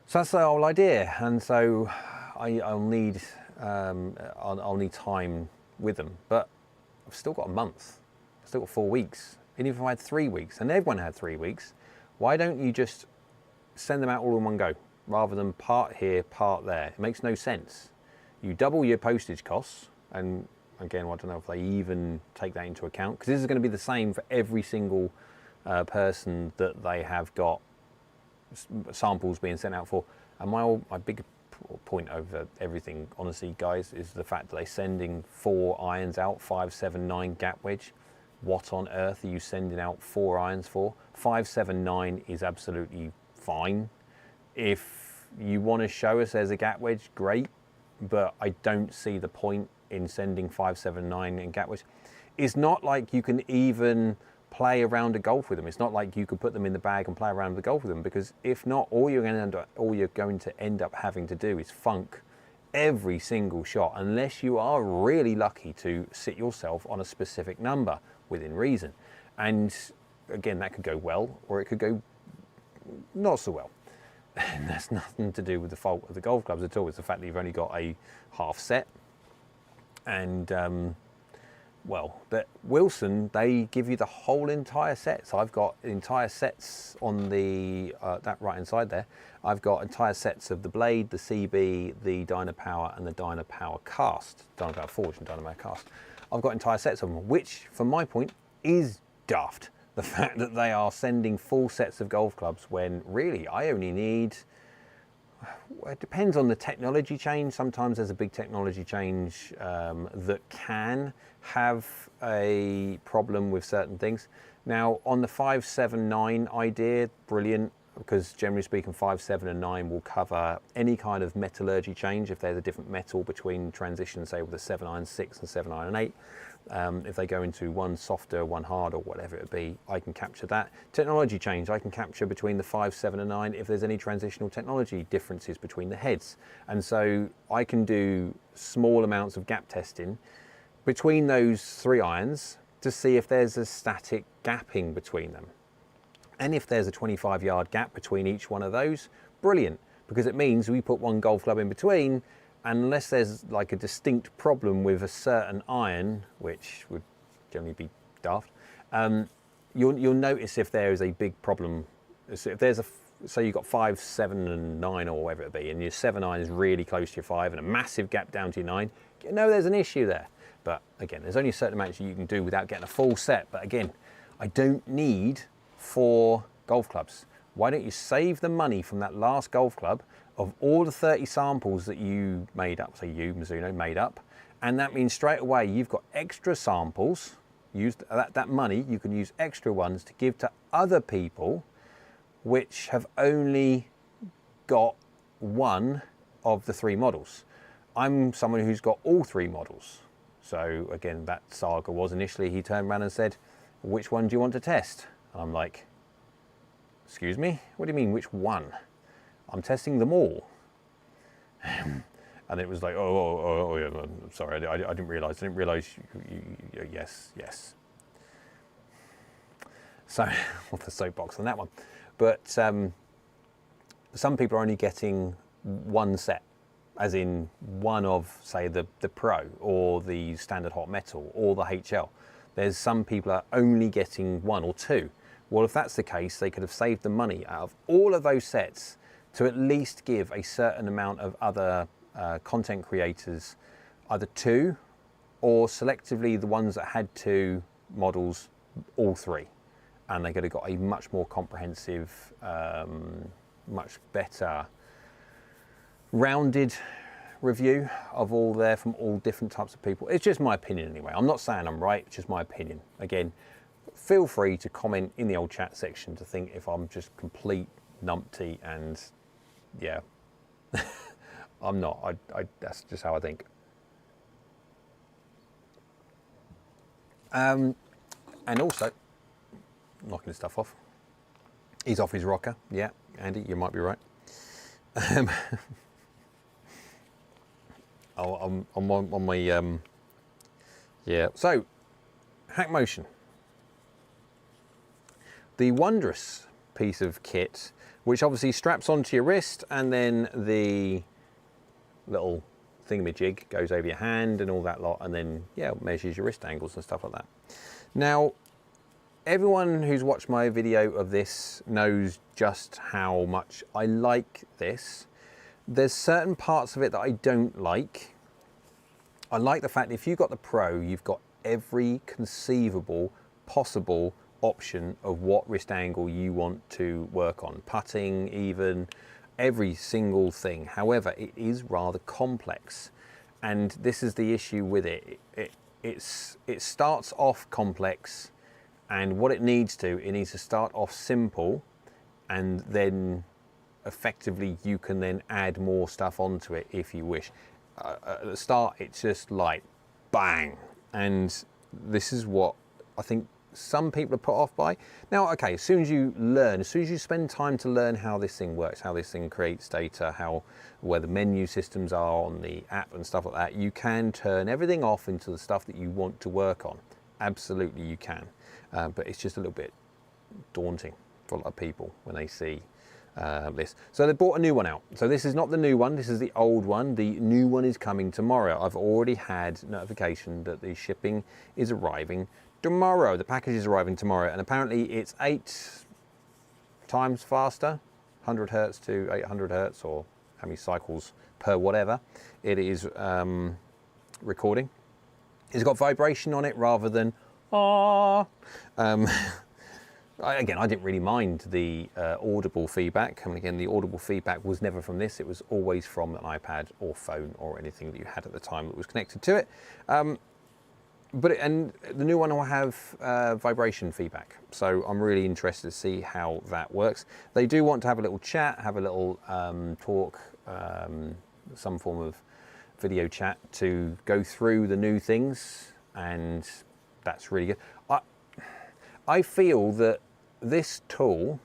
so that's the whole idea, and so I'll need time with them, but I've still got a month, I've still got 4 weeks, and even if I had 3 weeks, and everyone had 3 weeks, why don't you just send them out all in one go, rather than part here, part there? It makes no sense. You double your postage costs, and again, I don't know if they even take that into account, because this is going to be the same for every single person that they have got samples being sent out for. And my big point over everything, honestly, guys, is the fact that they're sending 4 irons out, 579 gap wedge. What on earth are you sending out 4 irons for? 579 is absolutely fine. If you want to show us as a gap wedge, great, but I don't see the point in sending 579 in gap wedge. It's not like you can even play around a golf with them. It's not like you could put them in the bag and play around with the golf with them, because if not, all you're going to end up having to do is funk every single shot, unless you are really lucky to sit yourself on a specific number within reason. And again, that could go well, or it could go not so well. And that's nothing to do with the fault of the golf clubs at all. It's the fact that you've only got a half set. And well, but Wilson, they give you the whole entire set. So I've got entire sets on the that right hand side there. I've got entire sets of the blade, the CB, the Dynapower, and the Dynapower cast, Dynapower Forge and Dynapower cast. I've got entire sets of them, which, from my point, is daft. The fact that they are sending full sets of golf clubs when really I only need. It depends on the technology change. Sometimes there's a big technology change that can have a problem with certain things. Now, on the 579 idea, brilliant, because generally speaking, 5, 7, and 9 will cover any kind of metallurgy change. If there's a different metal between transitions, say with a 7 iron 6 and 7 iron 8, if they go into one softer, one hard, or whatever it be, I can capture that. Technology change, I can capture between the 5, 7, and 9 if there's any transitional technology differences between the heads. And so I can do small amounts of gap testing between those 3 irons to see if there's a static gapping between them. And if there's a 25-yard gap between each one of those, brilliant, because it means we put one golf club in between. Unless there's like a distinct problem with a certain iron, which would generally be daft, you'll notice if there is a big problem. So if there's say you've got 5, 7, and 9, or whatever it be, and your 7 iron is really close to your 5 and a massive gap down to your 9, you know there's an issue there. But again, there's only a certain amount you can do without getting a full set. But again, I don't need 4 golf clubs. Why don't you save the money from that last golf club of all the 30 samples that you made up, say you, Mizuno, made up, and that means straight away you've got extra samples, that money you can use extra ones to give to other people which have only got one of the 3 models. I'm someone who's got all 3 models. So again, that saga was initially, he turned around and said, which one do you want to test? And I'm like, excuse me, what do you mean, which one? I'm testing them all. And it was like, oh yeah, I'm sorry, I didn't realise. Yes. So, off the soapbox on that one. But some people are only getting one set, as in one of, say, the Pro, or the standard hot metal, or the HL. There's some people are only getting 1 or 2. Well, if that's the case, they could have saved the money out of all of those sets to at least give a certain amount of other content creators either 2 or selectively the ones that had 2 models, all 3. And they could have got a much more comprehensive, much better rounded review of all there from all different types of people. It's just my opinion anyway. I'm not saying I'm right, it's just my opinion. Again, feel free to comment in the old chat section to think if I'm just complete numpty, and yeah, I'm not. That's just how I think. And also, knocking stuff off. He's off his rocker. Yeah, Andy, you might be right. I'm on my yeah. So, Hack Motion, the wondrous piece of kit, which obviously straps onto your wrist, and then the little thingamajig goes over your hand and all that lot, and then yeah, measures your wrist angles and stuff like that. Now, everyone who's watched my video of this knows just how much I like this. There's certain parts of it that I don't like. I like the fact that if you've got the Pro, you've got every conceivable possible option of what wrist angle you want to work on. Putting, even, every single thing. However, it is rather complex. And this is the issue with it. It starts off complex, and what it needs to start off simple, and then effectively you can then add more stuff onto it if you wish. At the start, it's just like bang, and this is what I think some people are put off by. Now, okay, as soon as you learn, as soon as you spend time to learn how this thing works, how this thing creates data, where the menu systems are on the app and stuff like that, you can turn everything off into the stuff that you want to work on. Absolutely, you can. But it's just a little bit daunting for a lot of people when they see this. So they bought a new one out. So this is not the new one, this is the old one. The new one is coming tomorrow. I've already had notification that the shipping is arriving tomorrow. The package is arriving tomorrow, and apparently it's 8 times faster, 100 hertz to 800 hertz, or how many cycles per whatever it is recording. It's got vibration on it rather than again, I didn't really mind the audible feedback. And again, the audible feedback was never from this. It was always from an iPad or phone or anything that you had at the time that was connected to it. And the new one will have vibration feedback. So I'm really interested to see how that works. They do want to have a little chat, have a little talk, some form of video chat to go through the new things, and that's really good. I feel that this tool,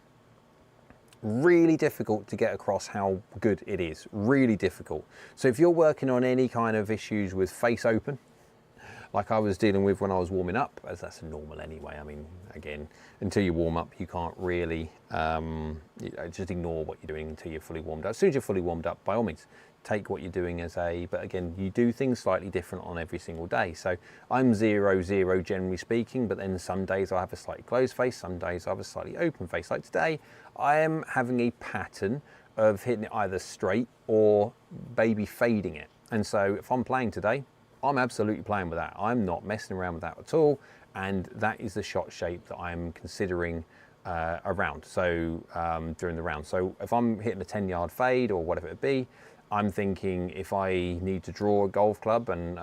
really difficult to get across how good it is, really difficult. So if you're working on any kind of issues with face open, like I was dealing with when I was warming up, as that's normal anyway. I mean, again, until you warm up, you can't really just ignore what you're doing until you're fully warmed up. As soon as you're fully warmed up, by all means, take what you're doing as but again, you do things slightly different on every single day. So I'm 0-0 generally speaking, but then some days I have a slightly closed face, some days I have a slightly open face. Like today, I am having a pattern of hitting it either straight or baby fading it. And so if I'm playing today, I'm absolutely playing with that. I'm not messing around with that at all. And that is the shot shape that I'm considering around. So during the round. So if I'm hitting a 10-yard fade or whatever it be, I'm thinking if I need to draw a golf club and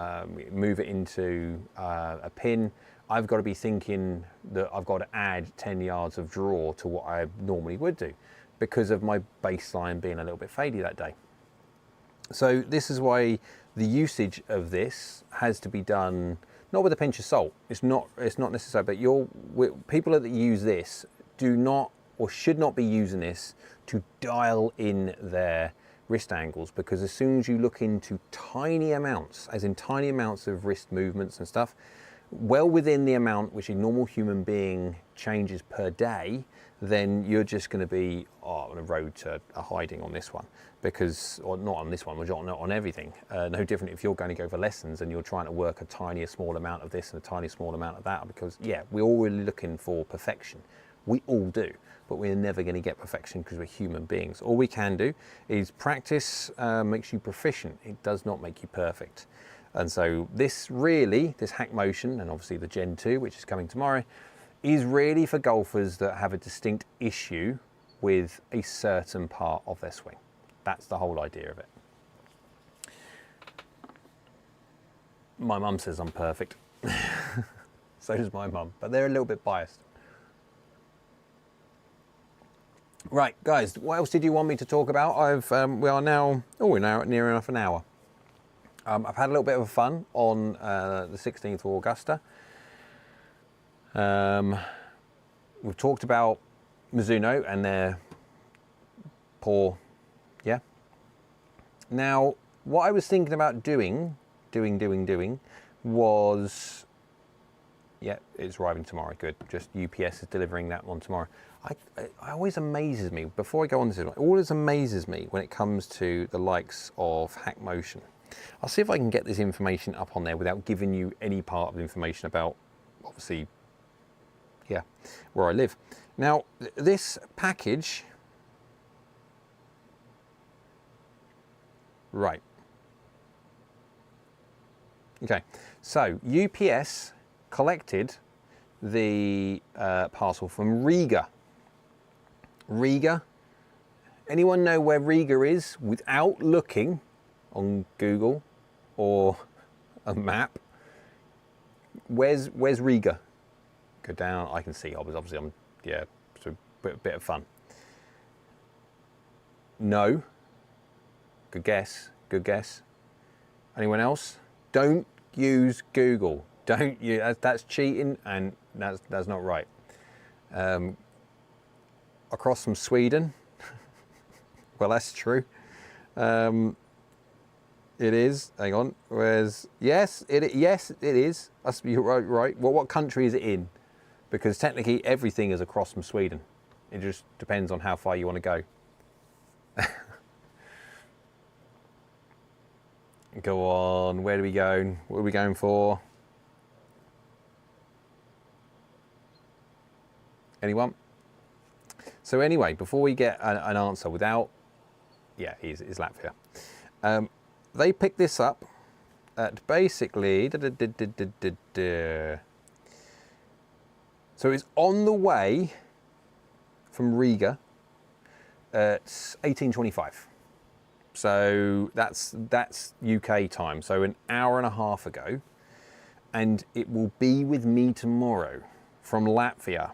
move it into a pin, I've got to be thinking that I've got to add 10 yards of draw to what I normally would do because of my baseline being a little bit fadey that day. So this is why the usage of this has to be done not with a pinch of salt. It's not necessary, but people that use this do not or should not be using this to dial in their wrist angles, because as soon as you look into tiny amounts, as in tiny amounts of wrist movements and stuff, well within the amount which a normal human being changes per day, then you're just going to be on a road to a hiding on this one, because, or not on this one, but on everything. No different if you're going to go for lessons and you're trying to work a tiny small amount of this and a tiny small amount of that, because yeah, we're all really looking for perfection. We all do, but we're never going to get perfection because we're human beings. All we can do is practice makes you proficient. It does not make you perfect. And so this hack motion, and obviously the Gen 2, which is coming tomorrow, is really for golfers that have a distinct issue with a certain part of their swing. That's the whole idea of it. My mum says I'm perfect. So does my mum, but they're a little bit biased. Right, guys, what else did you want me to talk about? We're now near enough an hour. I've had a little bit of fun on the 16th of Augusta. We've talked about Mizuno and their poor, yeah. Now, what I was thinking about doing was, yeah, it's arriving tomorrow, good. Just UPS is delivering that one tomorrow. It always amazes me, before I go on this, it always amazes me when it comes to the likes of Hack Motion. I'll see if I can get this information up on there without giving you any part of the information about, obviously, yeah, where I live. Now, this package, right. Okay, so UPS collected the parcel from Riga. Riga, anyone know where Riga is without looking on Google or a map? Where's Riga? Go down, I can see, obviously yeah, it's a bit of fun. No, good guess. Anyone else? Don't use Google. Don't use, that's cheating, and that's not right. Across from Sweden. Well, that's true. It is. Hang on. Yes, it is. You're right. Well, what country is it in? Because technically everything is across from Sweden. It just depends on how far you want to go. Go on. Where do we go? What are we going for? Anyone? So anyway, before we get an answer without, yeah, he's Latvia. They picked this up at basically, so it's on the way from Riga at 18:25. So that's UK time. So an hour and a half ago, and it will be with me tomorrow from Latvia.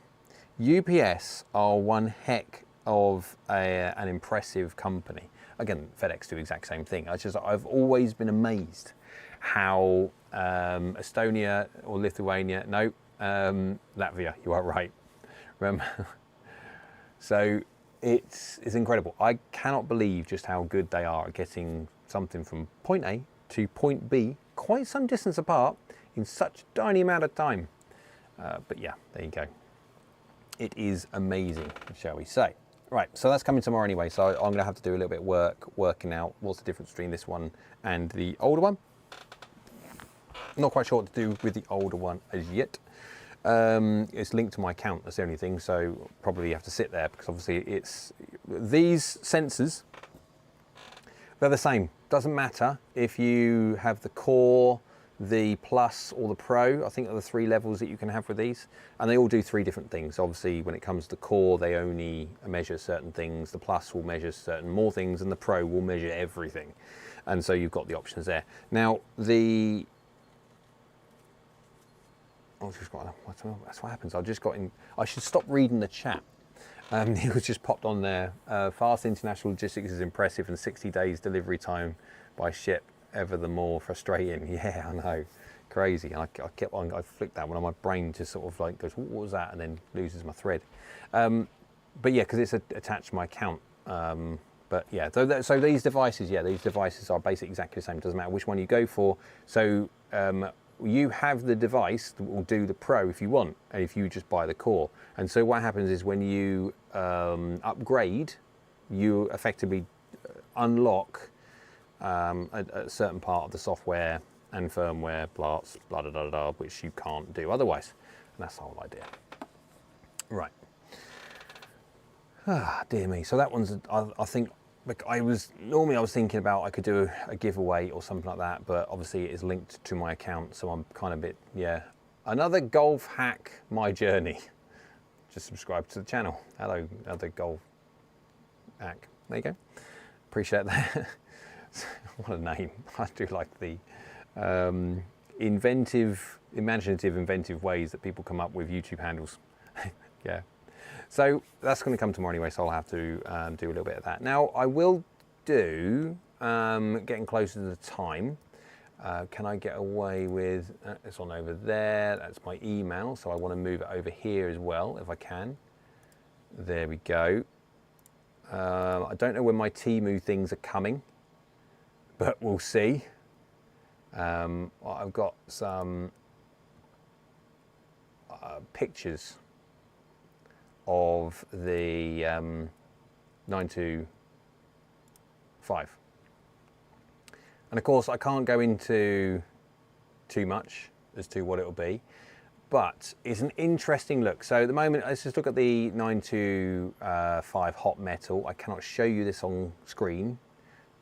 UPS are one heck of an impressive company. Again, FedEx do the exact same thing. I've always been amazed how Estonia or Lithuania, no, Latvia, you are right. So it's incredible. I cannot believe just how good they are at getting something from point A to point B, quite some distance apart, in such a tiny amount of time. But yeah, there you go. It is amazing, shall we say. Right, so that's coming tomorrow anyway, so I'm going to have to do a little bit of working out what's the difference between this one and the older one. Not quite sure what to do with the older one as yet. It's linked to my account, that's the only thing, so probably have to sit there, because obviously these sensors, they're the same. Doesn't matter if you have the core, the Plus or the Pro. I think are the three levels that you can have with these, and they all do three different things. Obviously, when it comes to the core, they only measure certain things. The Plus will measure certain more things, and the Pro will measure everything. And so you've got the options there. Now that's what happens. I should stop reading the chat. It was just popped on there. Fast international logistics is impressive, and 60 days delivery time by ship. Ever the more frustrating. Yeah, I know, crazy. And I flicked that one on, my brain just sort of like goes, what was that, and then loses my thread. But yeah, because it's attached to my account. But yeah, so these devices, are basically exactly the same. It doesn't matter which one you go for. So you have the device that will do the Pro if you want, and if you just buy the core. And so what happens is when you upgrade, you effectively unlock a certain part of the software and firmware, blah, blah, blah, blah, blah, which you can't do otherwise. And that's the whole idea. Right. Ah, dear me. So that one's, I think, like I was thinking about I could do a giveaway or something like that, but obviously it is linked to my account, so I'm kind of a bit, yeah. Another golf hack, my journey. Just subscribe to the channel. Hello, another golf hack. There you go. Appreciate that. What a name. I do like the imaginative ways that people come up with YouTube handles. Yeah. So that's going to come tomorrow anyway, so I'll have to do a little bit of that. Now I will do, getting closer to the time, can I get away with, it's on over there, that's my email, so I want to move it over here as well if I can. There we go. I don't know when my Temu things are coming, but we'll see. I've got some pictures of the 925. And of course I can't go into too much as to what it'll be, but it's an interesting look. So at the moment, let's just look at the 925 hot metal. I cannot show you this on screen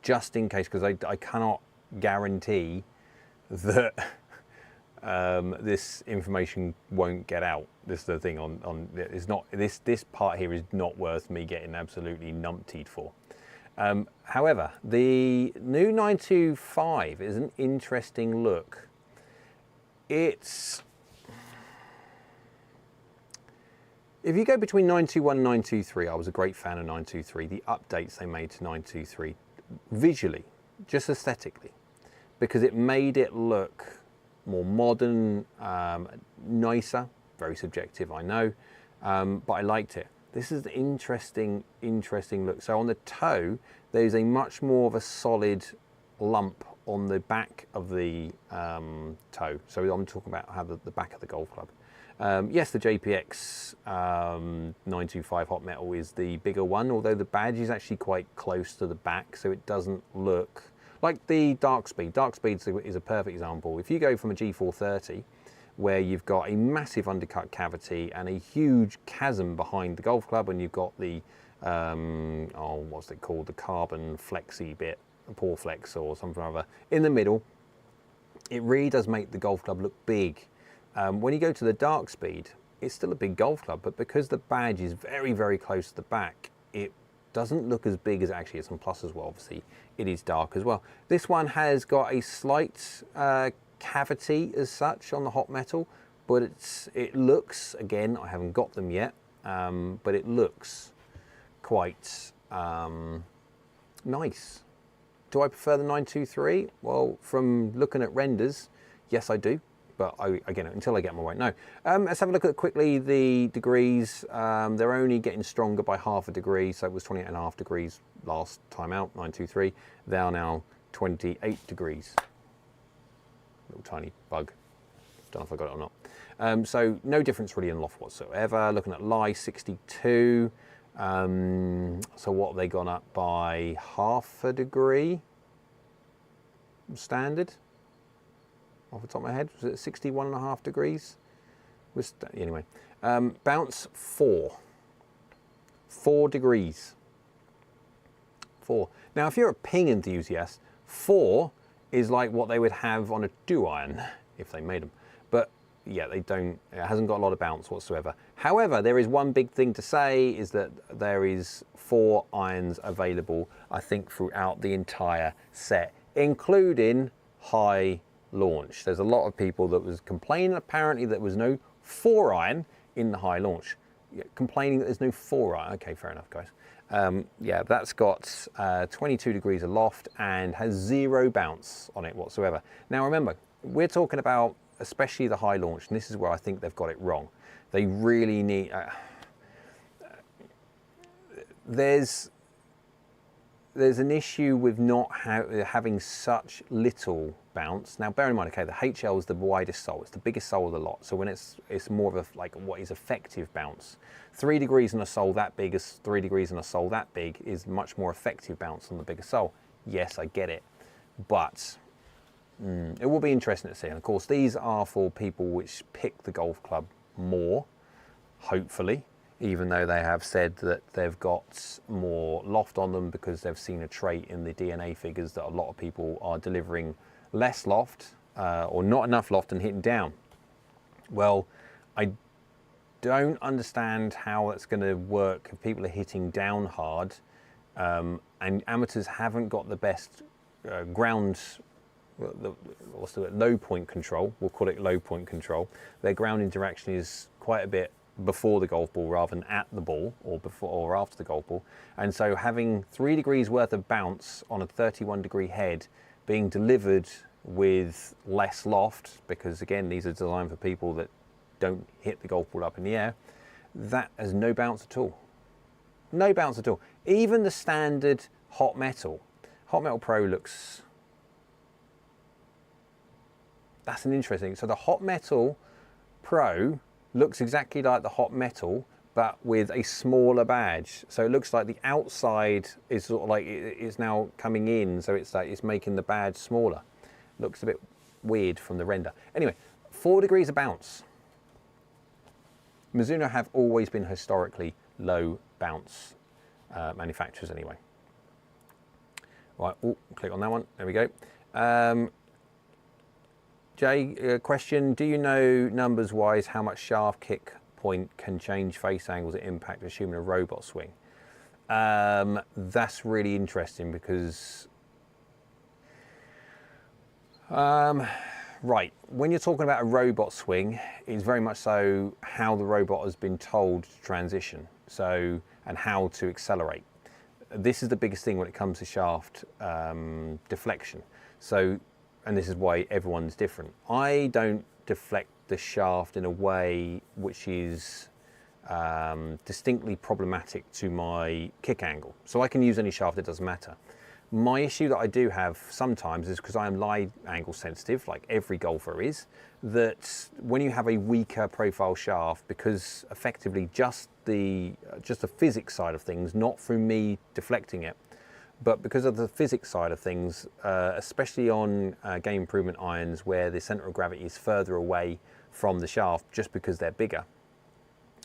just in case, because I cannot guarantee that this information won't get out. This is the thing on it's not, this part here is not worth me getting absolutely numptied for. However, the new 925 is an interesting look. It's, if you go between 921 and 923, I was a great fan of 923, the updates they made to 923, visually, just aesthetically, because it made it look more modern, nicer, very subjective, I know, but I liked it. This is an interesting look. So on the toe, there's a much more of a solid lump on the back of the toe. So I'm talking about how the back of the golf club. Yes, the JPX 925 hot metal is the bigger one, although the badge is actually quite close to the back, so it doesn't look like the Dark Speed. Dark Speed is a perfect example. If you go from a G430, where you've got a massive undercut cavity and a huge chasm behind the golf club, and you've got the, what's it called, the carbon flexy bit, pore flex or something or other, in the middle, it really does make the golf club look big. When you go to the Dark Speed, it's still a big golf club, but because the badge is very, very close to the back, it doesn't look as big as it actually is. And plus as well, obviously, it is dark as well. This one has got a slight cavity as such on the hot metal, but it looks, again, I haven't got them yet, but it looks quite nice. Do I prefer the 923? Well, from looking at renders, yes I do, but again, until I get them right, no. Let's have a look at quickly the degrees. They're only getting stronger by half a degree, so it was 28.5 degrees last time out, 923. They are now 28 degrees. Little tiny bug. Don't know if I got it or not. So no difference really in loft whatsoever. Looking at lie, 62. So what have they gone up by? Half a degree standard, off the top of my head. Was it 61.5 degrees? Anyway, bounce 4 degrees. 4. Now if you're a ping enthusiast, 4 is like what they would have on a 2-iron if they made them. But yeah, they don't, it hasn't got a lot of bounce whatsoever. However, there is one big thing to say, is that there is 4 irons available, I think, throughout the entire set, including high launch. There's a lot of people that was complaining apparently that there was no 4-iron in the high launch. Yeah, complaining that there's no 4-iron. Okay, fair enough, guys. Yeah, that's got 22 degrees aloft and has 0 bounce on it whatsoever. Now remember, we're talking about especially the high launch, and this is where I think they've got it wrong. They really need, there's an issue with not having such little bounce. Now bear in mind, okay, the HL is the widest sole, it's the biggest sole of the lot, so when it's more of a, like, what is effective bounce. 3 degrees on a sole that big is 3 degrees on a sole that big is much more effective bounce on the bigger sole. Yes, I get it, but it will be interesting to see. And of course, these are for people which pick the golf club more, hopefully, even though they have said that they've got more loft on them because they've seen a trait in the DNA figures that a lot of people are delivering less loft or not enough loft and hitting down. Well, I don't understand how that's going to work if people are hitting down hard and amateurs haven't got the best ground, what's the word, low point control. We'll call it low point control. Their ground interaction is quite a bit before the golf ball rather than at the ball or before or after the golf ball. And so having 3 degrees worth of bounce on a 31-degree head being delivered with less loft, because again, these are designed for people that don't hit the golf ball up in the air, that has no bounce at all. No bounce at all. Even the standard Hot Metal Pro looks, that's an interesting, so the Hot Metal Pro looks exactly like the Hot Metal, but with a smaller badge. So it looks like the outside is sort of like it's now coming in, so it's like it's making the badge smaller. Looks a bit weird from the render. Anyway, 4 degrees of bounce. Mizuno have always been historically low bounce manufacturers anyway. Right, ooh, click on that one, there we go. Jay, question, do you know numbers wise how much shaft kick point can change face angles at impact assuming a robot swing? That's really interesting because right, when you're talking about a robot swing, it's very much so how the robot has been told to transition, so, and how to accelerate. This is the biggest thing when it comes to shaft deflection. So, and this is why everyone's different. I don't deflect the shaft in a way which is distinctly problematic to my kick angle. So I can use any shaft, it doesn't matter. My issue that I do have sometimes is because I am lie angle sensitive, like every golfer is, that when you have a weaker profile shaft, because effectively just the physics side of things, not through me deflecting it, but because of the physics side of things, especially on game improvement irons where the center of gravity is further away from the shaft just because they're bigger,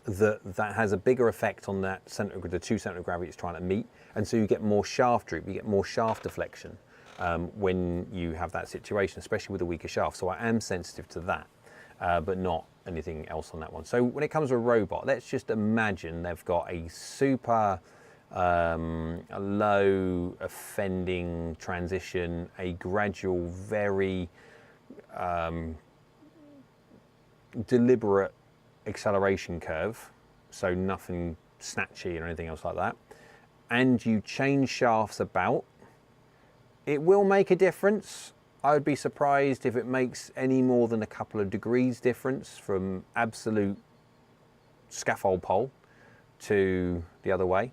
that has a bigger effect on that the two center of gravity it's trying to meet, and so you get more shaft droop, you get more shaft deflection when you have that situation, especially with a weaker shaft. So I am sensitive to that, but not anything else on that one. So when it comes to a robot, let's just imagine they've got a super a low offending transition, a gradual, very deliberate acceleration curve, so nothing snatchy or anything else like that, and you change shafts about, it will make a difference. I would be surprised if it makes any more than a couple of degrees difference from absolute scaffold pole to the other way.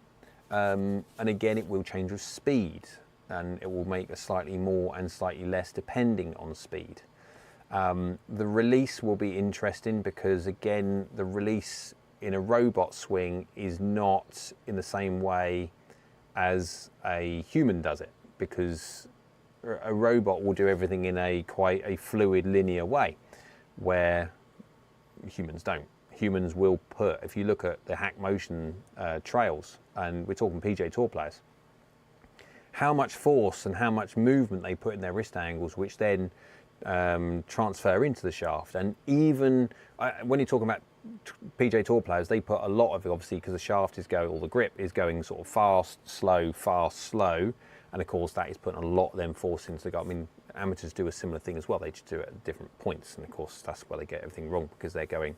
And again, it will change with speed, and it will make a slightly more and slightly less depending on speed. The release will be interesting because, again, the release in a robot swing is not in the same way as a human does it, because a robot will do everything in quite a fluid, linear way, where humans don't. Humans will put, if you look at the hack motion trails, and we're talking PGA Tour players, how much force and how much movement they put in their wrist angles, which then transfer into the shaft. And even when you're talking about PGA Tour players, they put a lot of it, obviously, because the shaft is going, or the grip is going sort of fast, slow, and of course that is putting a lot of them force into the golf. I mean, amateurs do a similar thing as well, they just do it at different points, and of course that's where they get everything wrong, because they're going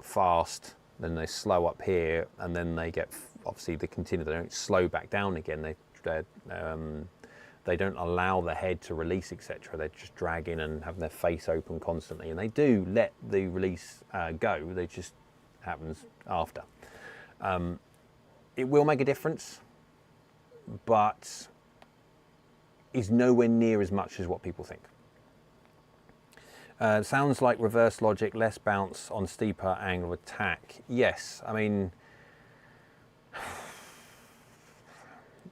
fast, then they slow up here, and then they get, obviously they continue, they don't slow back down again, they don't allow the head to release, etc. They're just dragging and having their face open constantly, and they do let the release go, they just happens after. It will make a difference, but is nowhere near as much as what people think. Sounds like reverse logic, less bounce on steeper angle of attack. Yes, I mean,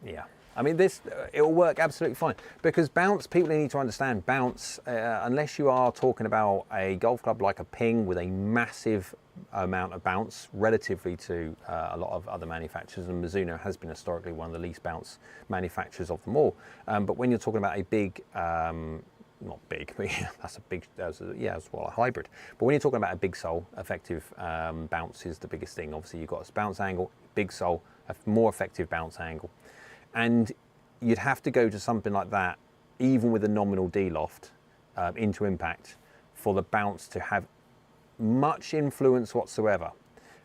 yeah, I mean, it'll work absolutely fine, because bounce, people need to understand bounce, unless you are talking about a golf club like a Ping with a massive amount of bounce relatively to a lot of other manufacturers, and Mizuno has been historically one of the least bounce manufacturers of them all. But when you're talking about a big, not big, but that's a hybrid. But when you're talking about a big sole, effective bounce is the biggest thing. Obviously, you've got a bounce angle, big sole, a more effective bounce angle. And you'd have to go to something like that, even with a nominal D-loft into impact, for the bounce to have much influence whatsoever.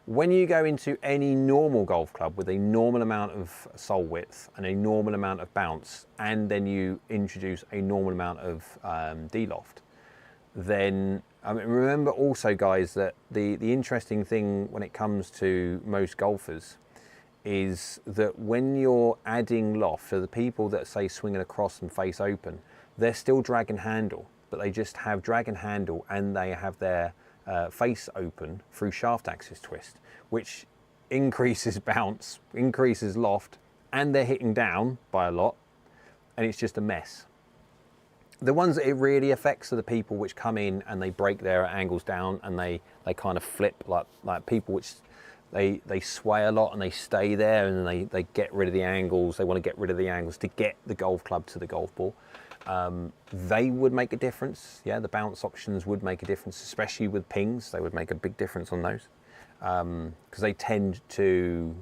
When you go into any normal golf club with a normal amount of sole width and a normal amount of bounce, and then you introduce a normal amount of D-loft, then remember also, guys, that the interesting thing when it comes to most golfers is that when you're adding loft, so the people that say swinging across and face open, they're still drag and handle, but they just have drag and handle and they have their face open through shaft axis twist, which increases bounce, increases loft, and they're hitting down by a lot, and it's just a mess. The ones that it really affects are the people which come in and they break their angles down and they kind of flip like people which they sway a lot and they stay there, and then they get rid of the angles. They want to get rid of the angles to get the golf club to the golf ball. They would make a difference. Yeah, the bounce options would make a difference, especially with Pings. They would make a big difference on those, because they tend to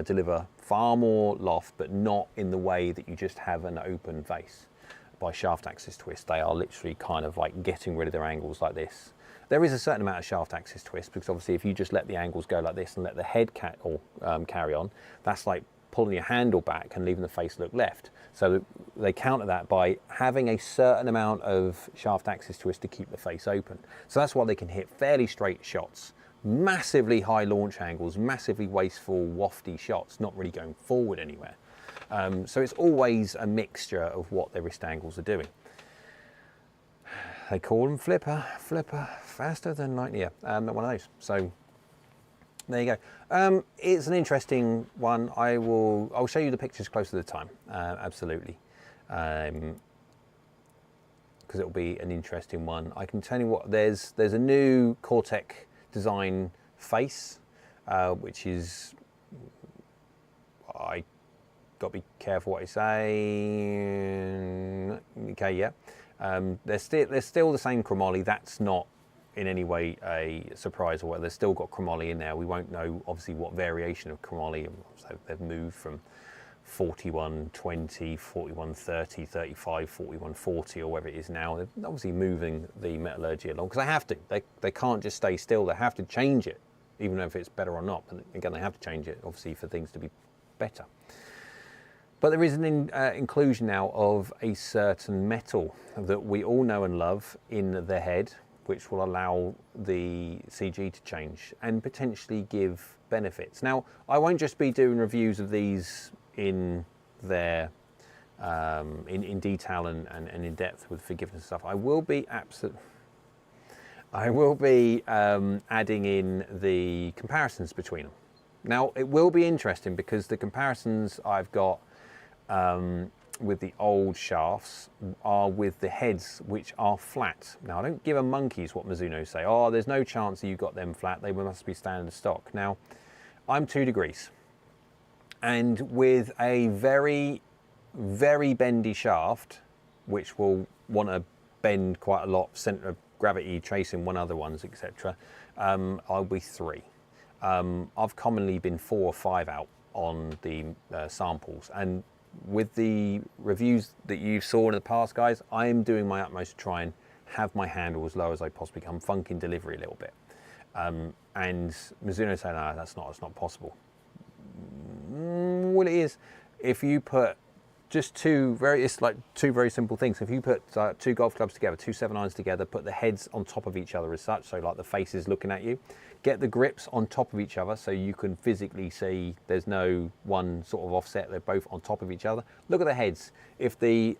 deliver far more loft, but not in the way that you just have an open face. By shaft axis twist, they are literally kind of like getting rid of their angles like this. There is a certain amount of shaft axis twist, because obviously if you just let the angles go like this and let the head carry on, that's like pulling your handle back and leaving the face look left. So they counter that by having a certain amount of shaft axis twist to keep the face open. So that's why they can hit fairly straight shots, massively high launch angles, massively wasteful, wafty shots, not really going forward anywhere. So it's always a mixture of what their wrist angles are doing. They call them flipper, faster than lightning. Yeah, not one of those. So there you go. It's an interesting one. I'll show you the pictures closer to the time. Absolutely, because it'll be an interesting one. I can tell you what. There's a new Cortec design face, which is, I got to be careful what I say. Okay, yeah. There's still the same chromoly. That's not in any way a surprise, or whether they've still got chromoly in there. We won't know obviously what variation of chromoly. So they've moved from 4120, 4130, 35, 4140, or whatever it is now. They're obviously moving the metallurgy along, because they have to. They can't just stay still. They have to change it, even if it's better or not. But again, they have to change it obviously for things to be better. But there is an inclusion now of a certain metal that we all know and love in the head, which will allow the CG to change and potentially give benefits. Now, I won't just be doing reviews of these in their in detail and in depth with forgiveness and stuff. I will be adding in the comparisons between them. Now, it will be interesting because the comparisons I've got with the old shafts are with the heads, which are flat. Now, I don't give a monkeys what Mizuno say. Oh, there's no chance that you got them flat. They must be standard stock. Now, I'm 2 degrees. And with a very, very bendy shaft, which will want to bend quite a lot, center of gravity, chasing one other ones, etc., I'll be 3. I've commonly been 4 or 5 out on the samples. And with the reviews that you saw in the past, guys, I am doing my utmost to try and have my handle as low as I possibly can. I'm funking delivery a little bit. And Mizuno say, no, that's not possible. Well, it is. If you put just it's like two very simple things. If you put 2 golf clubs together, 2 7-irons together, put the heads on top of each other as such, so like the face is looking at you, get the grips on top of each other so you can physically see there's no one sort of offset, they're both on top of each other. Look at the heads. If the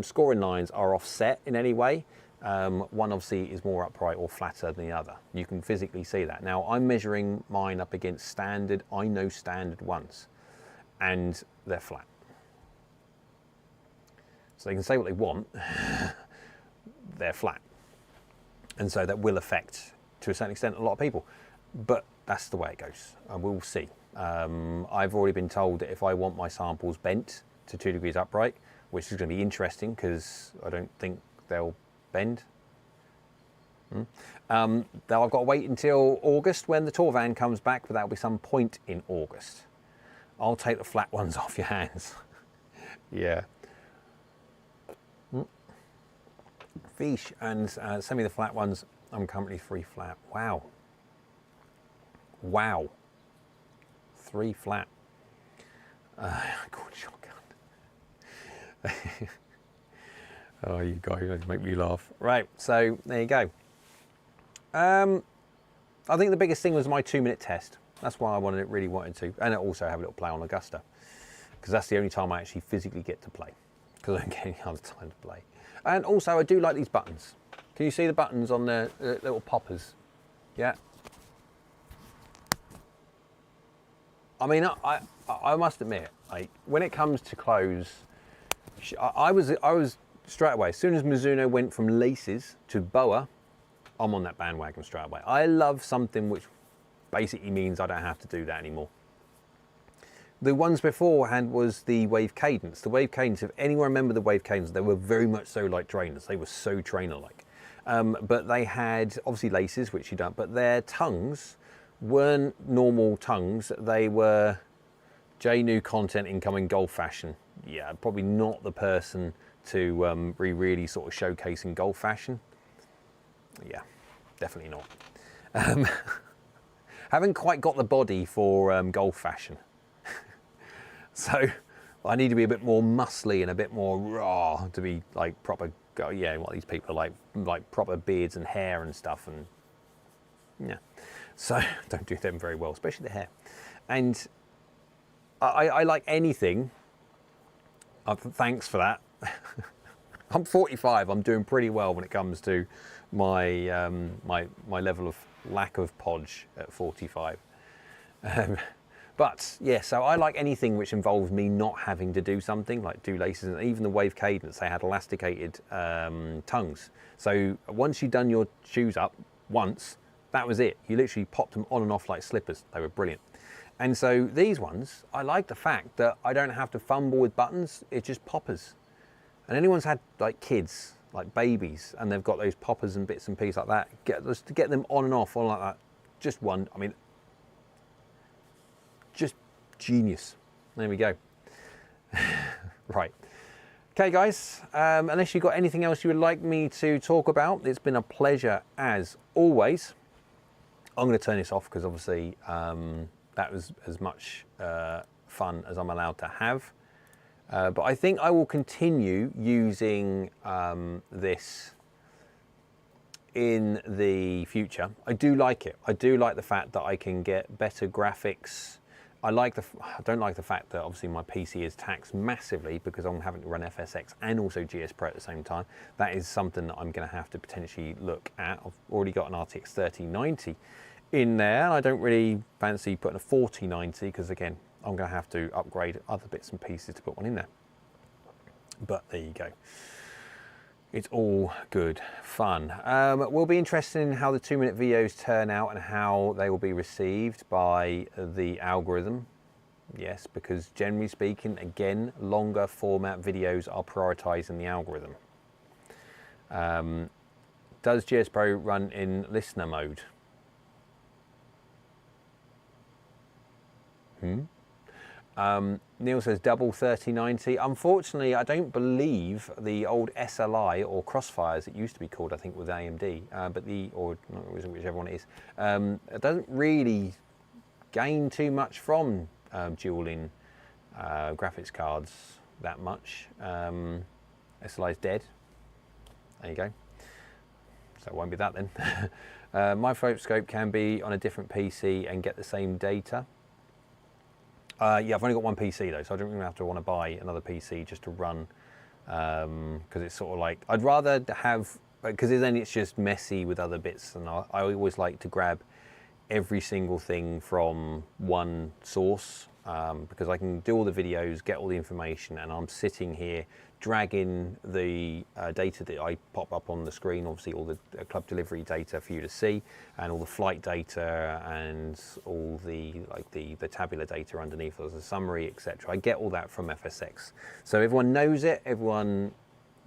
scoring lines are offset in any way, one obviously is more upright or flatter than the other. You can physically see that. Now, I'm measuring mine up against standard, I know standard ones, and they're flat. So they can say what they want, they're flat. And so that will affect, to a certain extent, a lot of people. But that's the way it goes, and we'll see. I've already been told that if I want my samples bent to 2 degrees upright, which is going to be interesting because I don't think they'll bend. Though I've got to wait until August when the tour van comes back, but that'll be some point in August. I'll take the flat ones off your hands. Yeah. Fish, and send me the flat ones. I'm currently 3 flat. Wow. Wow. 3 flat. Good shotgun. Oh, you guys make me laugh. Right, so there you go. I think the biggest thing was my 2-minute test. That's why I really wanted to, and also have a little play on Augusta, because that's the only time I actually physically get to play, because I don't get any other time to play. And also, I do like these buttons. Can you see the buttons on the little poppers? Yeah. I mean, I must admit, like, when it comes to clothes, I was straight away, as soon as Mizuno went from laces to boa, I'm on that bandwagon straight away. I love something which basically means I don't have to do that anymore. The ones beforehand was the Wave Cadence. The Wave Cadence, if anyone remember the Wave Cadence, they were very much so like trainers. They were so trainer-like. But they had, obviously, laces, which you don't, but their tongues weren't normal tongues. They were J-New content incoming golf fashion. Yeah, probably not the person to be really sort of showcasing golf fashion. Yeah, definitely not. Haven't quite got the body for golf fashion. So I need to be a bit more muscly and a bit more raw to be like proper, yeah, what these people are like proper beards and hair and stuff, and yeah. So don't do them very well, especially the hair. And I like anything. Thanks for that. I'm 45. I'm doing pretty well when it comes to my my level of lack of podge at 45. But yeah, so I like anything which involves me not having to do something, like do laces, and even the Wave Cadence, they had elasticated tongues. So once you'd done your shoes up once, that was it. You literally popped them on and off like slippers. They were brilliant. And so these ones, I like the fact that I don't have to fumble with buttons, it's just poppers. And anyone's had like kids, like babies, and they've got those poppers and bits and pieces like that, to get them on and off, on like that, just one, I mean, just genius. There we go. Right. Okay, guys, unless you've got anything else you would like me to talk about, it's been a pleasure as always. I'm going to turn this off because obviously that was as much fun as I'm allowed to have. But I think I will continue using this in the future. I do like it. I do like the fact that I can get better graphics. I don't like the fact that obviously my PC is taxed massively because I'm having to run FSX and also GS Pro at the same time. That is something that I'm going to have to potentially look at. I've already got an RTX 3090 in there, and I don't really fancy putting a 4090 because, again, I'm going to have to upgrade other bits and pieces to put one in there. But there you go. It's all good fun. We'll be interested in how the 2-minute videos turn out and how they will be received by the algorithm. Yes, because generally speaking, again, longer format videos are prioritized in the algorithm. Does GS Pro run in listener mode? Neil says double 3090. Unfortunately, I don't believe the old SLI or Crossfire, as it used to be called, I think, with AMD, or whichever one it is, it doesn't really gain too much from dueling graphics cards that much. SLI is dead. There you go. So it won't be that then. My scope can be on a different PC and get the same data. Yeah, I've only got one PC though, so I don't really have to want to buy another PC just to run, because it's sort of like, I'd rather have, because then it's just messy with other bits, and I always like to grab every single thing from one source, because I can do all the videos, get all the information, and I'm sitting here dragging the data that I pop up on the screen, obviously all the club delivery data for you to see, and all the flight data and all the the tabular data underneath as a summary, etc. I get all that from FSX. So everyone knows it, everyone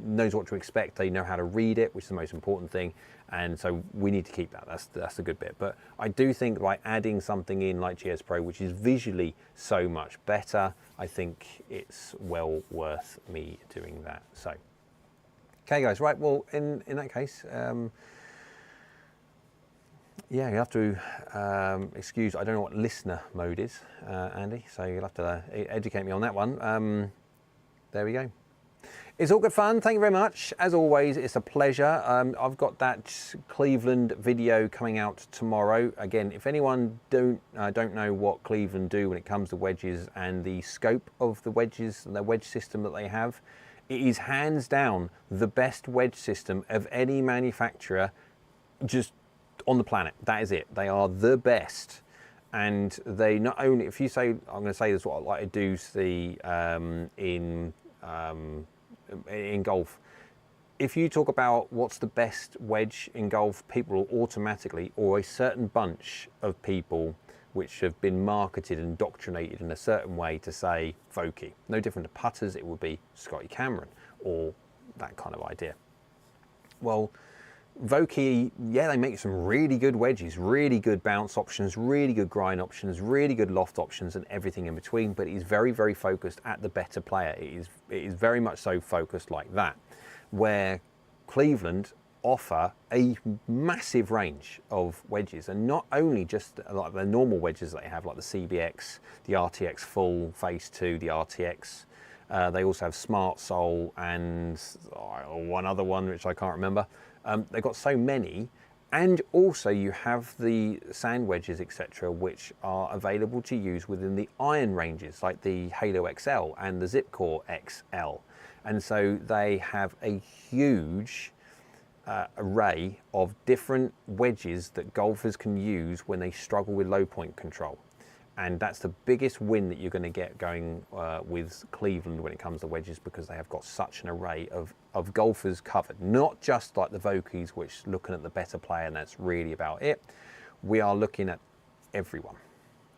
knows what to expect, they know how to read it, which is the most important thing, and so we need to keep that. That's the good bit. But I do think by adding something in like GS Pro, which is visually so much better, I think it's well worth me doing that. So okay guys, right, well in that case, yeah, you have to excuse, I don't know what listener mode is, Andy, so you'll have to educate me on that one. There we go. It's all good fun. Thank you very much. As always, it's a pleasure. I've got that Cleveland video coming out tomorrow. Again, if anyone don't know what Cleveland do when it comes to wedges and the scope of the wedges and the wedge system that they have, it is hands down the best wedge system of any manufacturer just on the planet. That is it. They are the best. And they not only, if you say, I'm going to say this, what I like to do see in golf, if you talk about what's the best wedge in golf, people will automatically, or a certain bunch of people which have been marketed and indoctrinated in a certain way, to say Vokey. No different to putters, it would be Scotty Cameron or that kind of idea. Well, Vokey, yeah, they make some really good wedges, really good bounce options, really good grind options, really good loft options, and everything in between, but it is very, very focused at the better player. It is very much so focused like that, where Cleveland offer a massive range of wedges, and not only just like the normal wedges that they have, like the CBX, the RTX Full Phase 2, the RTX. They also have Smart Sole and one other one which I can't remember. They've got so many, and also you have the sand wedges, etc., which are available to use within the iron ranges, like the Halo XL and the Zipcore XL. And so they have a huge array of different wedges that golfers can use when they struggle with low point control. And that's the biggest win that you're going to get going with Cleveland when it comes to wedges, because they have got such an array of golfers covered. Not just like the Vokeys, which looking at the better player, and that's really about it. We are looking at everyone,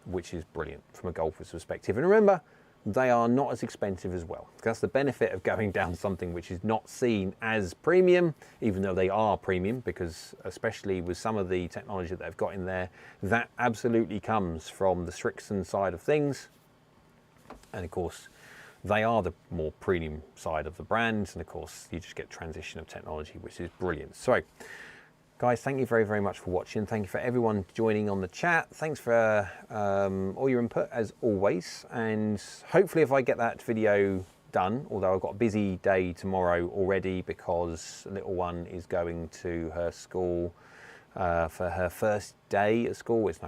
which is brilliant from a golfer's perspective. And remember, they are not as expensive as well. That's the benefit of going down something which is not seen as premium, even though they are premium, because especially with some of the technology that they've got in there, that absolutely comes from the Strixon side of things. And of course, they are the more premium side of the brand. And of course, you just get transition of technology, which is brilliant. So, guys, thank you very, very much for watching. Thank you for everyone joining on the chat. Thanks for all your input, as always. And hopefully if I get that video done, although I've got a busy day tomorrow already because the little one is going to her school for her first day at school. It's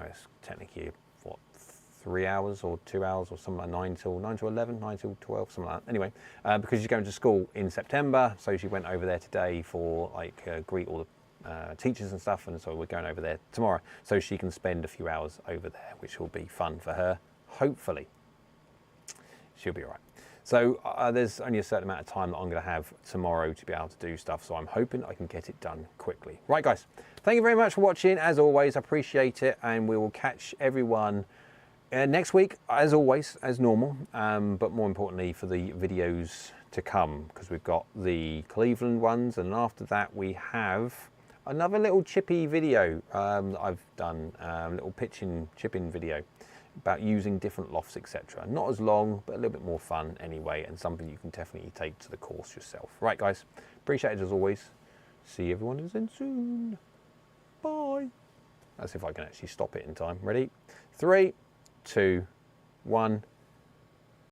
technically, what, 3 hours or 2 hours or something like 9 till 11, 9 till 12, something like that. Anyway, because she's going to school in September, so she went over there today for greet all the teachers and stuff, and so we're going over there tomorrow so she can spend a few hours over there, which will be fun for her. Hopefully she'll be all right. So there's only a certain amount of time that I'm going to have tomorrow to be able to do stuff, so I'm hoping I can get it done quickly. Right guys, thank you very much for watching. As always, I appreciate it, and we will catch everyone next week, as always, as normal, but more importantly for the videos to come, because we've got the Cleveland ones, and after that we have another little chippy video that I've done, a little chipping video about using different lofts, etc. Not as long, but a little bit more fun anyway, and something you can definitely take to the course yourself. Right guys, appreciate it as always. See everyone again soon. Bye. That's if I can actually stop it in time. Ready? 3, 2, 1.